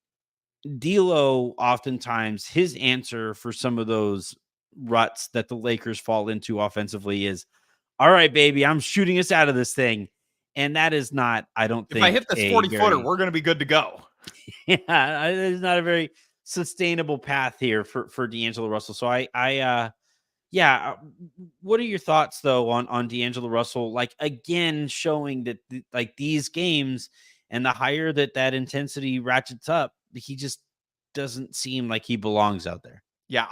D'Lo, oftentimes, his answer for some of those ruts that the Lakers fall into offensively is, all right, baby, I'm shooting us out of this thing. And that is not, I don't think, if I hit this 40-footer, we're going to be good to go. Yeah, it's not a very sustainable path here for D'Angelo Russell. So what are your thoughts though on D'Angelo Russell? Like, again, showing that like these games and the higher that intensity ratchets up, he just doesn't seem like he belongs out there. Yeah,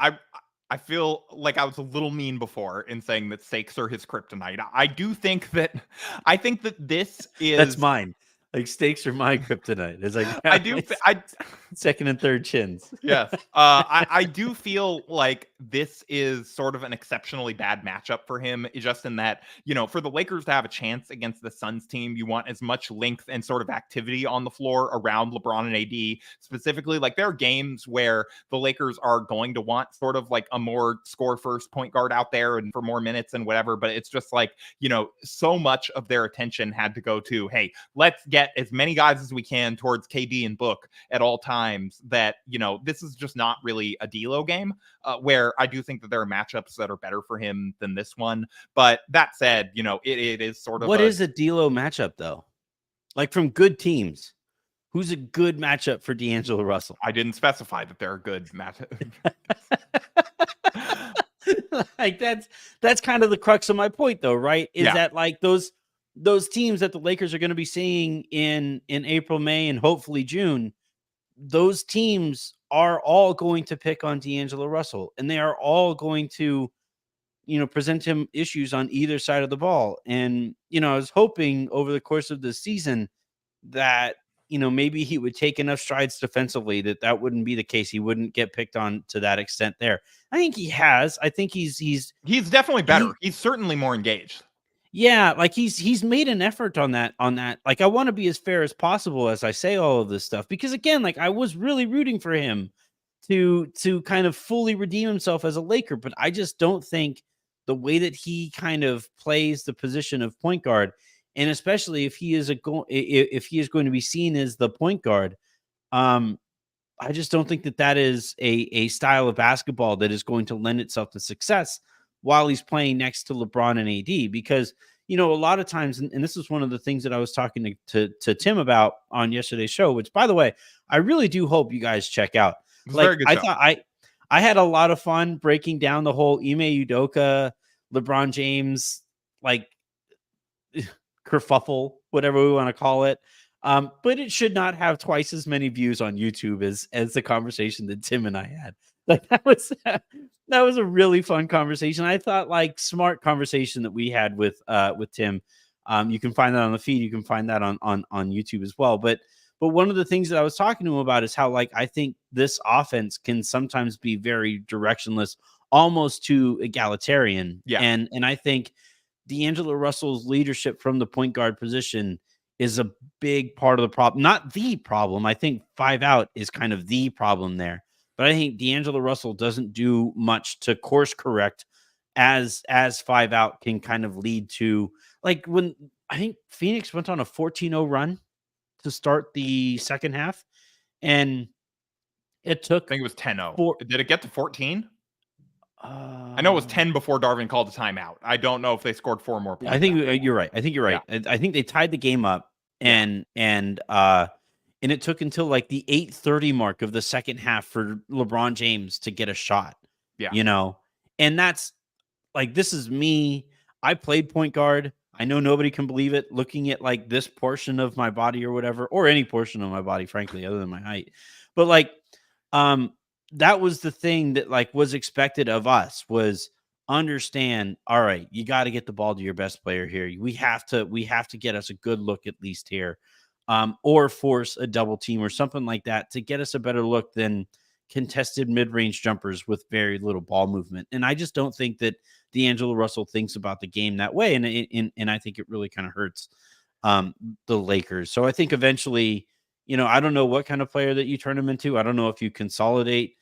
I feel like I was a little mean before in saying that stakes are his kryptonite. I think that this is That's mine. Like, stakes are my kryptonite. It's like I second and third chins. Yes. I do feel like this is sort of an exceptionally bad matchup for him, just in that, for the Lakers to have a chance against the Suns team, you want as much length and sort of activity on the floor around LeBron and AD. Specifically, like, there are games where the Lakers are going to want sort of like a more score first point guard out there and for more minutes and whatever, but it's just like, so much of their attention had to go to, hey, let's get as many guys as we can towards KD and Book at all times, that, this is just not really a D'Lo game, where I do think that there are matchups that are better for him than this one. But that said, it is sort of what is a D'Lo matchup though? Like, from good teams, who's a good matchup for D'Angelo Russell? I didn't specify that there are good matchups. Like, that's kind of the crux of my point though, right? Is that like those teams that the Lakers are going to be seeing in April, May, and hopefully June, those teams are all going to pick on D'Angelo Russell, and they are all going to, present him issues on either side of the ball. And, I was hoping over the course of the season that, maybe he would take enough strides defensively that wouldn't be the case. He wouldn't get picked on to that extent there. I think he has. I think he's definitely better. He's certainly more engaged. Yeah, like he's made an effort on that. Like, I want to be as fair as possible as I say all of this stuff, because again, like, I was really rooting for him to kind of fully redeem himself as a Laker, but I just don't think the way that he kind of plays the position of point guard, and especially if he is going to be seen as the point guard, I just don't think that is a style of basketball that is going to lend itself to success while he's playing next to LeBron and AD. Because, a lot of times, and this is one of the things that I was talking to Tim about on yesterday's show, which, by the way, I really do hope you guys check out. Like, I thought I had a lot of fun breaking down the whole Ime Udoka, LeBron James, like, kerfuffle, whatever we want to call it. But it should not have twice as many views on YouTube as the conversation that Tim and I had. Like, that was a really fun conversation. I thought, like, smart conversation that we had with Tim. You can find that on the feed. You can find that on YouTube as well. But one of the things that I was talking to him about is how, like, I think this offense can sometimes be very directionless, almost too egalitarian. Yeah. And I think D'Angelo Russell's leadership from the point guard position is a big part of the problem. Not the problem. I think 5 out is kind of the problem there. But I think D'Angelo Russell doesn't do much to course correct as 5 out can kind of lead to, like, when I think Phoenix went on a 14-0 run to start the second half, and it took, I think it was 10-0. Did it get to 14? I know it was 10 before Darvin called a timeout. I don't know if they scored 4 more points. I think you're right. I think you're Yeah. right. I think they tied the game up, Yeah. and it took until like the 8:30 mark of the second half for LeBron James to get a shot. Yeah. You know, and that's like, this is me. I played point guard. I know nobody can believe it. Looking at like this portion of my body or whatever, or any portion of my body, frankly, other than my height, but like, um, that was the thing that like was expected of us was understand, all right, you got to get the ball to your best player here. We have to get us a good look at least here, or force a double team or something like that to get us a better look than contested mid-range jumpers with very little ball movement. And I just don't think that D'Angelo Russell thinks about the game that way, and I think it really kind of hurts the Lakers. So I think eventually, I don't know what kind of player that you turn him into. I don't know if you consolidate.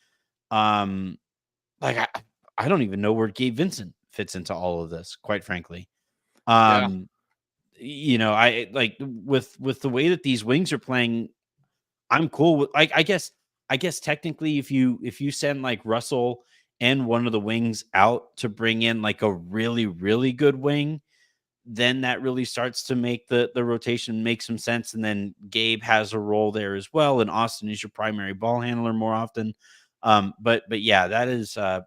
Um, like I don't even know where Gabe Vincent fits into all of this, quite frankly. Yeah. I like with the way that these wings are playing, I'm cool with I guess technically if you send like Russell and one of the wings out to bring in like a really, really good wing, then that really starts to make the rotation make some sense. And then Gabe has a role there as well. And Austin is your primary ball handler more often. But yeah, that is the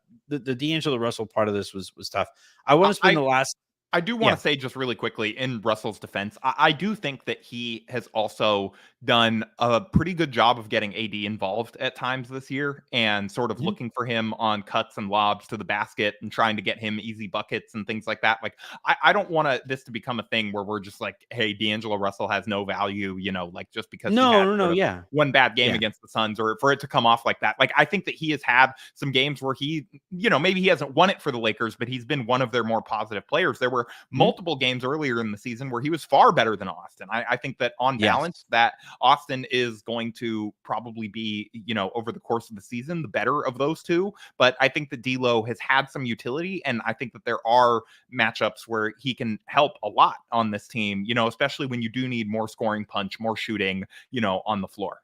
D'Angelo Russell part of this was tough. I want to spend I the last I do want yeah. to say just really quickly in Russell's defense, I do think that he has also done a pretty good job of getting AD involved at times this year and sort of Mhm. looking for him on cuts and lobs to the basket and trying to get him easy buckets and things like that. Like, I don't want this to become a thing where we're just like, hey, D'Angelo Russell has no value, like just because he No, had no, no, sort of yeah. one bad game Yeah. against the Suns or for it to come off like that. Like, I think that he has had some games where he, maybe he hasn't won it for the Lakers, but he's been one of their more positive players. There were Mhm. multiple games earlier in the season where he was far better than Austin. I think that on balance, Yes. that Austin is going to probably be, over the course of the season, the better of those two. But I think that D'Lo has had some utility, and I think that there are matchups where he can help a lot on this team, especially when you do need more scoring punch, more shooting, on the floor.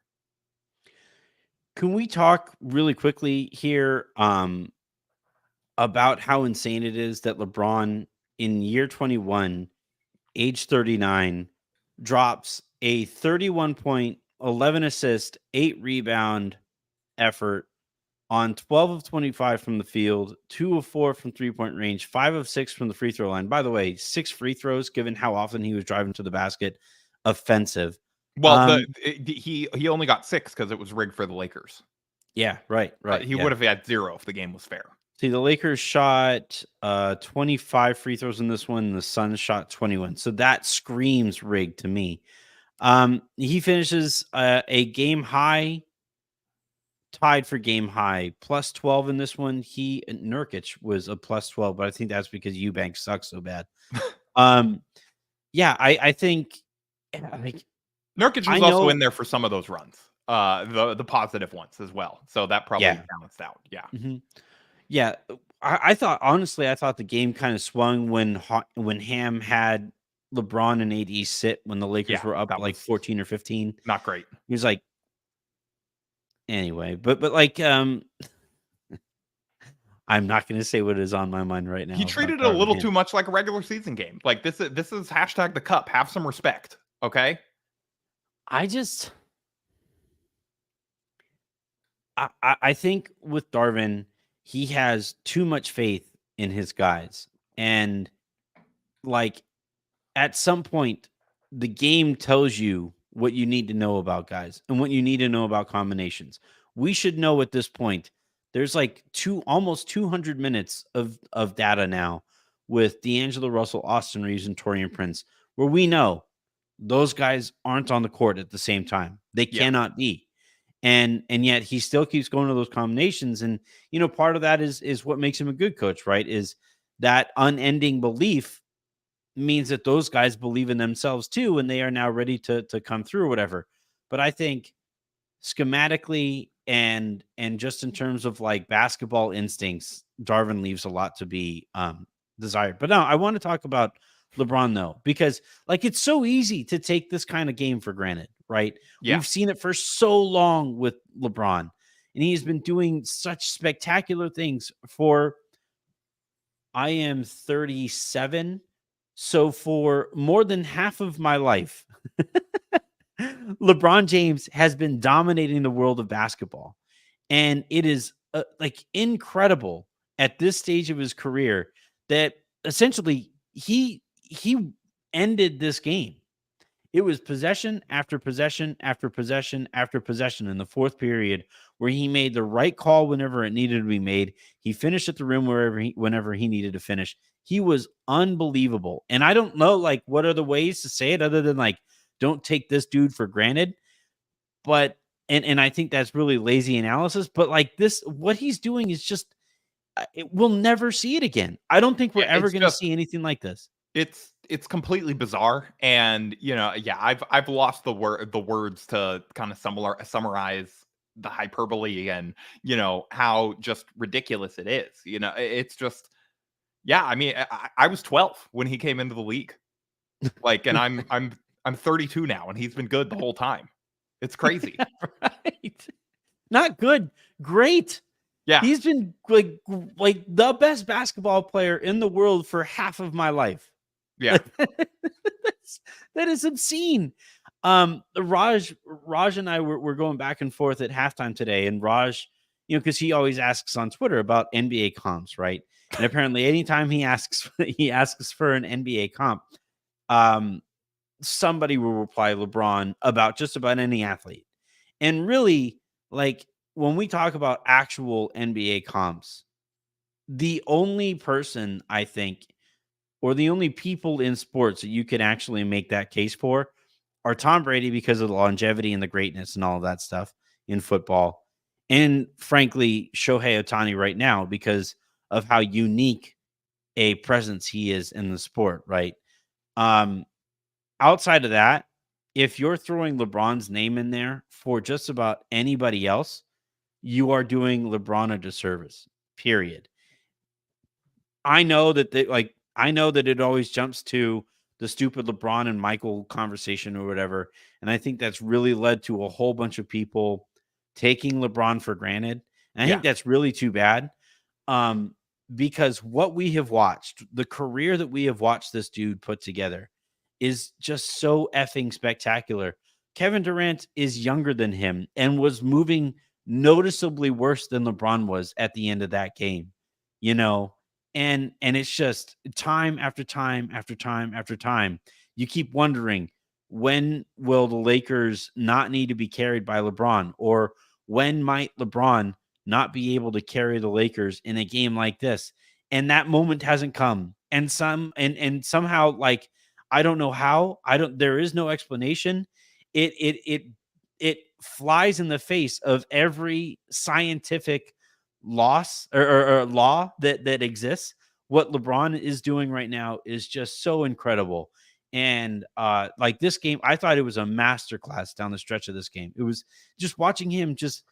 Can we talk really quickly here about how insane it is that LeBron in year 21, age 39, drops a 31 point, 11 assist, 8 rebound effort on 12 of 25 from the field, 2 of 4 from three-point range, 5 of 6 from the free throw line. By the way, 6 free throws given how often he was driving to the basket, offensive. Well, he only got 6 because it was rigged for the Lakers. Yeah, right, He yeah. would have had 0 if the game was fair. See, the Lakers shot 25 free throws in this one, and the Suns shot 21. So that screams rigged to me. He finishes a game high, tied for game high, plus 12 in this one. Nurkic was a plus 12, but I think that's because Eubanks sucks so bad. Um, yeah, I think like Nurkic I was also in know, there for some of those runs, the positive ones as well. So that probably yeah. balanced out. Yeah. Mhm. Yeah, I thought honestly, I thought the game kind of swung when Ham had LeBron and AD sit when the Lakers Yeah. were up That like was 14 or 15. not great. He was like, anyway, but like, I'm not going to say what is on my mind right He now about treated it a Darvin little Ham. too much like a regular season game. Like this is hashtag the cup. Have some respect. Okay. I just, I think with Darvin, he has too much faith in his guys, and like at some point, the game tells you what you need to know about guys and what you need to know about combinations. We should know at this point. There's like almost 200 minutes of data now with D'Angelo Russell, Austin Reeves, and Torian Prince, where we know those guys aren't on the court at the same time. They Yeah. cannot be. And yet he still keeps going to those combinations. And part of that is what makes him a good coach, right? Is that unending belief means that those guys believe in themselves too, and they are now ready to come through or whatever. But I think schematically and just in terms of like basketball instincts, Darvin leaves a lot to be desired. But now I want to talk about LeBron though, because like it's so easy to take this kind of game for granted, right? Yeah. We've seen it for so long with LeBron, and he's been doing such spectacular things for I am 37. So for more than half of my life, LeBron James has been dominating the world of basketball. And it is like incredible at this stage of his career that essentially he ended this game. It was possession after possession after possession after possession in the fourth period where he made the right call whenever it needed to be made. He finished at the rim whenever he needed to finish. He was unbelievable. And I don't know like what are the ways to say it other than like don't take this dude for granted. But and I think that's really lazy analysis, but like this what he's doing is just we'll never see it again. I don't think we're Yeah, ever it's going to just see anything like this. it's completely bizarre, and yeah, I've lost the words to kind of summarize the hyperbole and how just ridiculous it is. It's just yeah. I mean, I was 12 when he came into the league, like, and I'm 32 now, and he's been good the whole time. It's crazy. Right. Not good, great. Yeah, He's been like the best basketball player in the world for half of my life. yeah, That is obscene. Raj and I were going back and forth at halftime today, and Raj, because he always asks on Twitter about NBA comps, right? And apparently, anytime he asks for an NBA comp, um, somebody will reply LeBron about just about any athlete. And really, like when we talk about actual NBA comps, the only person I think, or the only people in sports that you can actually make that case for are Tom Brady because of the longevity and the greatness and all of that stuff in football. And frankly, Shohei Ohtani right now because of how unique a presence he is in the sport, right? Um, Outside of that, if you're throwing LeBron's name in there for just about anybody else, you are doing LeBron a disservice. Period. I know that I know that it always jumps to the stupid LeBron and Michael conversation or whatever, and I think that's really led to a whole bunch of people taking LeBron for granted. And I yeah. think that's really too bad. Um, because what we have watched, the career that we have watched this dude put together is just so effing spectacular. Kevin Durant is younger than him and was moving noticeably worse than LeBron was at the end of that game, you know, and it's just time after time after time after time. You keep wondering when will the Lakers not need to be carried by LeBron, or when might LeBron not be able to carry the Lakers in a game like this? And that moment hasn't come. And somehow, like, I don't know how. There is no explanation. It flies in the face of every scientific loss or law that exists. What LeBron is doing right now is just so incredible. And like this game, I thought it was a masterclass down the stretch of this game. It was just watching him just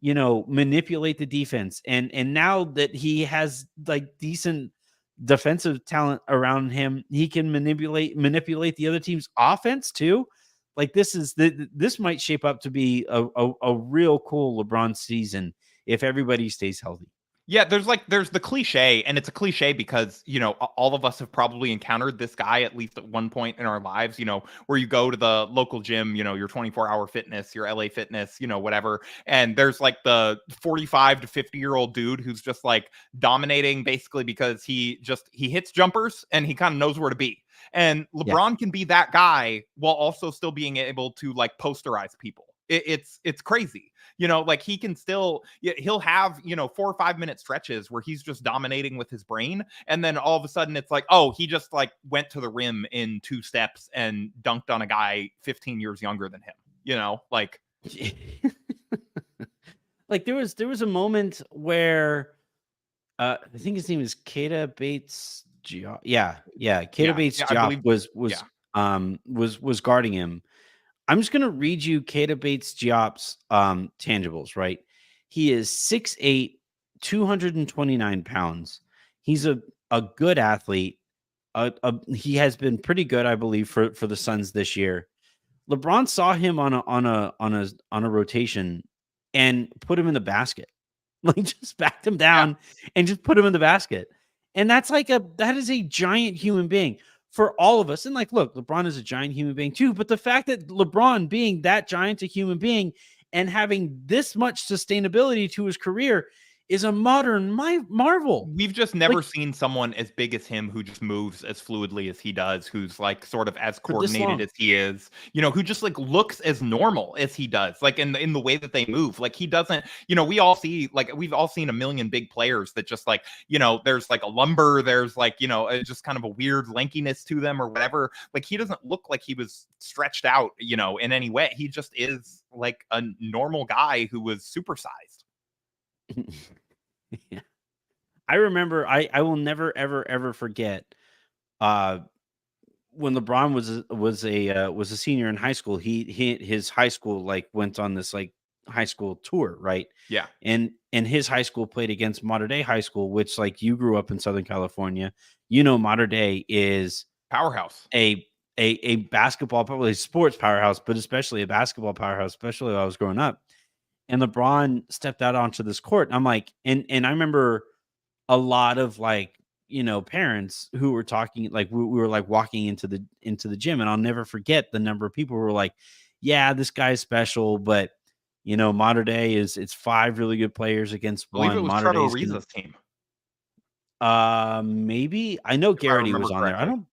manipulate the defense, and now that he has like decent defensive talent around him, he can manipulate the other team's offense too. Like this might shape up to be a real cool LeBron season if everybody stays healthy. Yeah, there's the cliche, and it's a cliche because, all of us have probably encountered this guy at least at one point in our lives, where you go to the local gym, your 24-hour fitness, your LA fitness, whatever. And there's like the 45 to 50-year-old dude who's just like dominating basically because he hits jumpers and he kind of knows where to be. And Yeah. LeBron can be that guy while also still being able to like posterize people. It's crazy. Like he can still, he'll have, 4 or 5 minute stretches where he's just dominating with his brain. And then all of a sudden it's like, oh, he just like went to the rim in 2 steps and dunked on a guy 15 years younger than him, like. Like there was a moment where I think his name is Keita Bates. Yeah. Keita Bates I believe, was guarding him. I'm just going to read you Keita Bates Diop's tangibles, right? He is 6'8", 229 pounds. He's a good athlete. He has been pretty good, I believe, for the Suns this year. LeBron saw him on a rotation and put him in the basket. Like just backed him down and just put him in the basket. And that is a giant human being for all of us. And like, look, LeBron is a giant human being too. But the fact that LeBron being that giant a human being and having this much sustainability to his career is a modern marvel. We've just never Like, seen someone as big as him who just moves as fluidly as he does, who's like sort of as for this coordinated long. as he is, you know, who just like looks as normal as he does, like in the way that they move. Like he doesn't, you know, we've all seen a million big players that just like, you know, there's like a lumber, there's like, you know, just kind of a weird lankiness to them or whatever. Like he doesn't look like he was stretched out, you know, in any way. He just is like a normal guy who was supersized. Yeah. I remember I will never ever forget uh when LeBron was a senior in high school. His high school like went on this like high school tour, right? Yeah. And his high school played against Mater Dei High School, which like you grew up in Southern California. You know, Mater Dei is Powerhouse. a basketball, probably sports powerhouse, but especially a basketball powerhouse, especially when I was growing up. And LeBron stepped out onto this court. And I'm like, and I remember a lot of like, you know, parents who were talking, like we were like walking into the gym, and I'll never forget the number of people who were like, yeah, this guy's special, but you know, Mater Dei it's 5 really good players against I believe it one. was Mater Dei Trevor is gonna Ariza's team, maybe I know if I Garrity remember was on there. I correctly.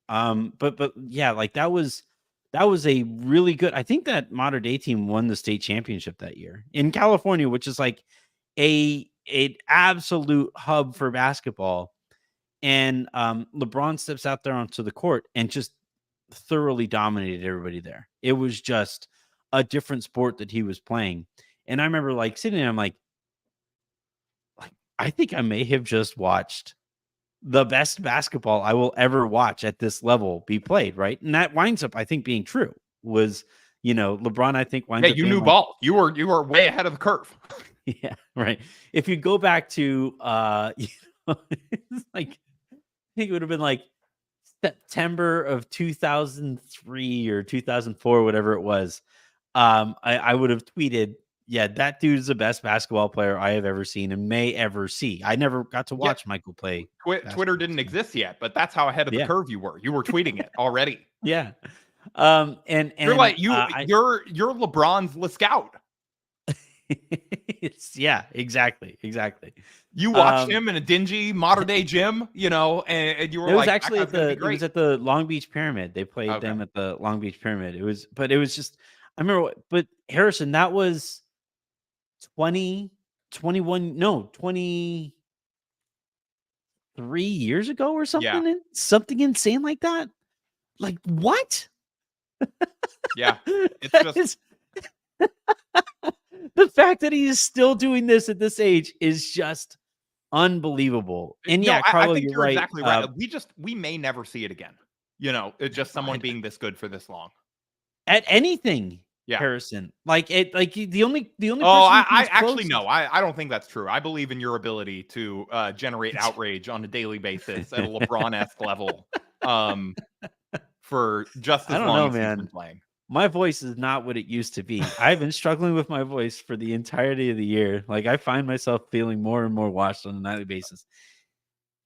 don't but yeah, like that was a really good. I think that Mater Dei team won the state championship that year in California, which is like an absolute hub for basketball. And LeBron steps out there onto the court and just thoroughly dominated everybody there. It was just a different sport that he was playing. And I remember like sitting there, I'm like, I think I may have just watched the best basketball I will ever watch at this level be played, right? And that winds up, I think, being true. Was, you know, LeBron, I think, Yeah, winds up you being knew like, ball. You were way ahead of the curve. yeah, right. If you go back to you know, it's like I think it would have been like September of 2003 or 2004, whatever it was. I would have tweeted, yeah, that dude is the best basketball player I have ever seen and may ever see. I never got to Yeah, watch Michael play Twitter basketball. didn't So exist yet, but that's how ahead of the yeah, curve you were. You were tweeting it already. yeah. And You're like I you're LeBron's Scout. it's yeah, exactly. You watched Um, him in a dingy Mater Dei gym, you know, and you were it was like, that actually guy's gonna be it was great. at the Long Beach Pyramid. They played Okay. them at the Long Beach Pyramid. It was just I remember but Harrison, that was 20, 21, no, 23 years ago or Yeah. something insane like that. Like what? Yeah. It's That just is the fact that he is still doing this at this age is just unbelievable. And no, yeah, I Carlo, think you're you're right. exactly right. We may never see it again. You know, it's just someone being this good for this long. At anything, Yeah. Harrison. Like it like the only Oh, person who I comes actually close no. I don't think that's true. I believe in your ability to generate outrage on a daily basis at a LeBron-esque level, um, for just I as don't long know, as he's been man. playing. My voice is not what it used to be. I've been struggling with my voice for the entirety of the year. Like I find myself feeling more and more washed on a nightly basis.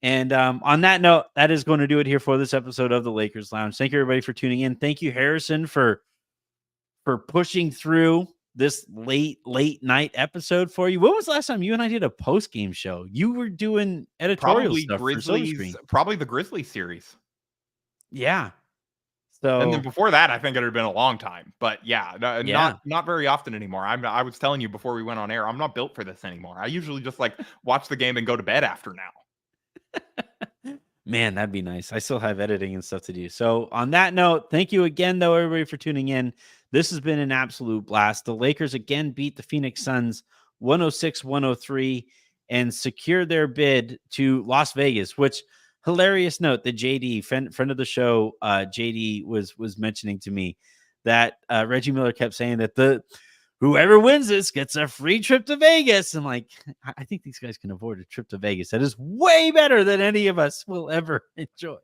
And on that note, that is going to do it here for this episode of the Lakers Lounge. Thank you everybody for tuning in. Thank you, Harrison, for pushing through this late night episode for you. When was the last time you and I did a post game show? You were doing editorial stuff for Silver Screen. Probably the Grizzlies series. Yeah. And then So before that, I think it had been a long time. But yeah, yeah. not very often anymore. I was telling you before we went on air, I'm not built for this anymore. I usually just like watch the game and go to bed after now. Man, that'd be nice. I still have editing and stuff to do. So on that note, thank you again, though, everybody, for tuning in. This has been an absolute blast. The Lakers again beat the Phoenix Suns 106-103 and secure their bid to Las Vegas, which hilarious note that JD, friend of the show, JD was mentioning to me that Reggie Miller kept saying that whoever wins this gets a free trip to Vegas. I'm like, I think these guys can afford a trip to Vegas. That is way better than any of us will ever enjoy.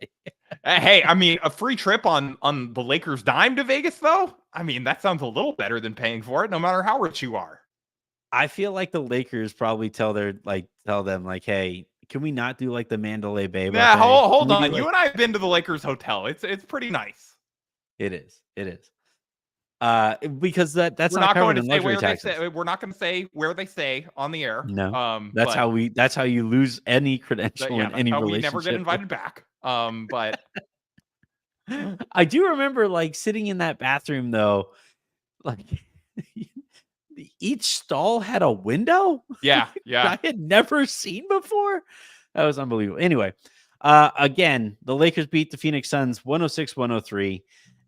Hey, I mean, a free trip on the Lakers' dime to Vegas, though. I mean, that sounds a little better than paying for it, no matter how rich you are. I feel like the Lakers probably tell them like, hey, we not do like the Mandalay Bay? Nah, buffet? hold Can we on. do, You like- and I have been to the Lakers hotel. It's pretty nice. It is. Because that's We're not not going covered to in say luxury where they taxes. say. We're not going to say where they stay on the air. No, but that's how you lose any credential in that's any how we relationship. never get invited back. But I do remember like sitting in that bathroom though, like each stall had a window. yeah. I had never seen before. That was unbelievable. Anyway, again, the Lakers beat the Phoenix Suns 106-103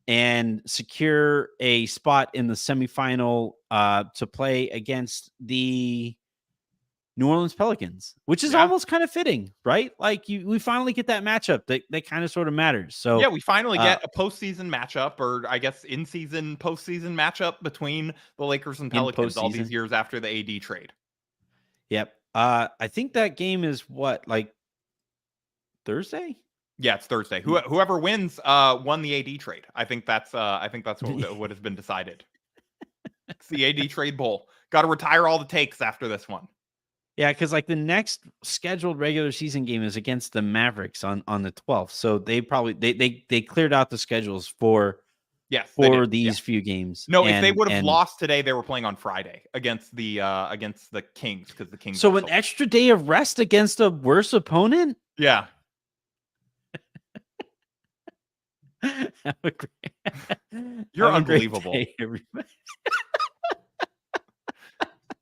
and secure a spot in the semifinal to play against the New Orleans Pelicans, which is almost kind of fitting, right? Like we finally get that matchup that kind of sort of matters. So yeah, we finally get a postseason matchup, or I guess in-season, postseason matchup between the Lakers and Pelicans all these years after the AD trade. Yep. I think that game is what, like Thursday? Yeah, it's Thursday. Whoever wins won the AD trade. I think that's what has been decided. It's the AD trade bowl. Got to retire all the takes after this one. Yeah, because like the next scheduled regular season game is against the Mavericks on the 12th. So they probably they cleared out the schedules for these few games. No, if they would have lost today, they were playing on Friday against the Kings, because the Kings. So an extra day of rest against a worse opponent? Yeah. You're unbelievable. Day, everybody.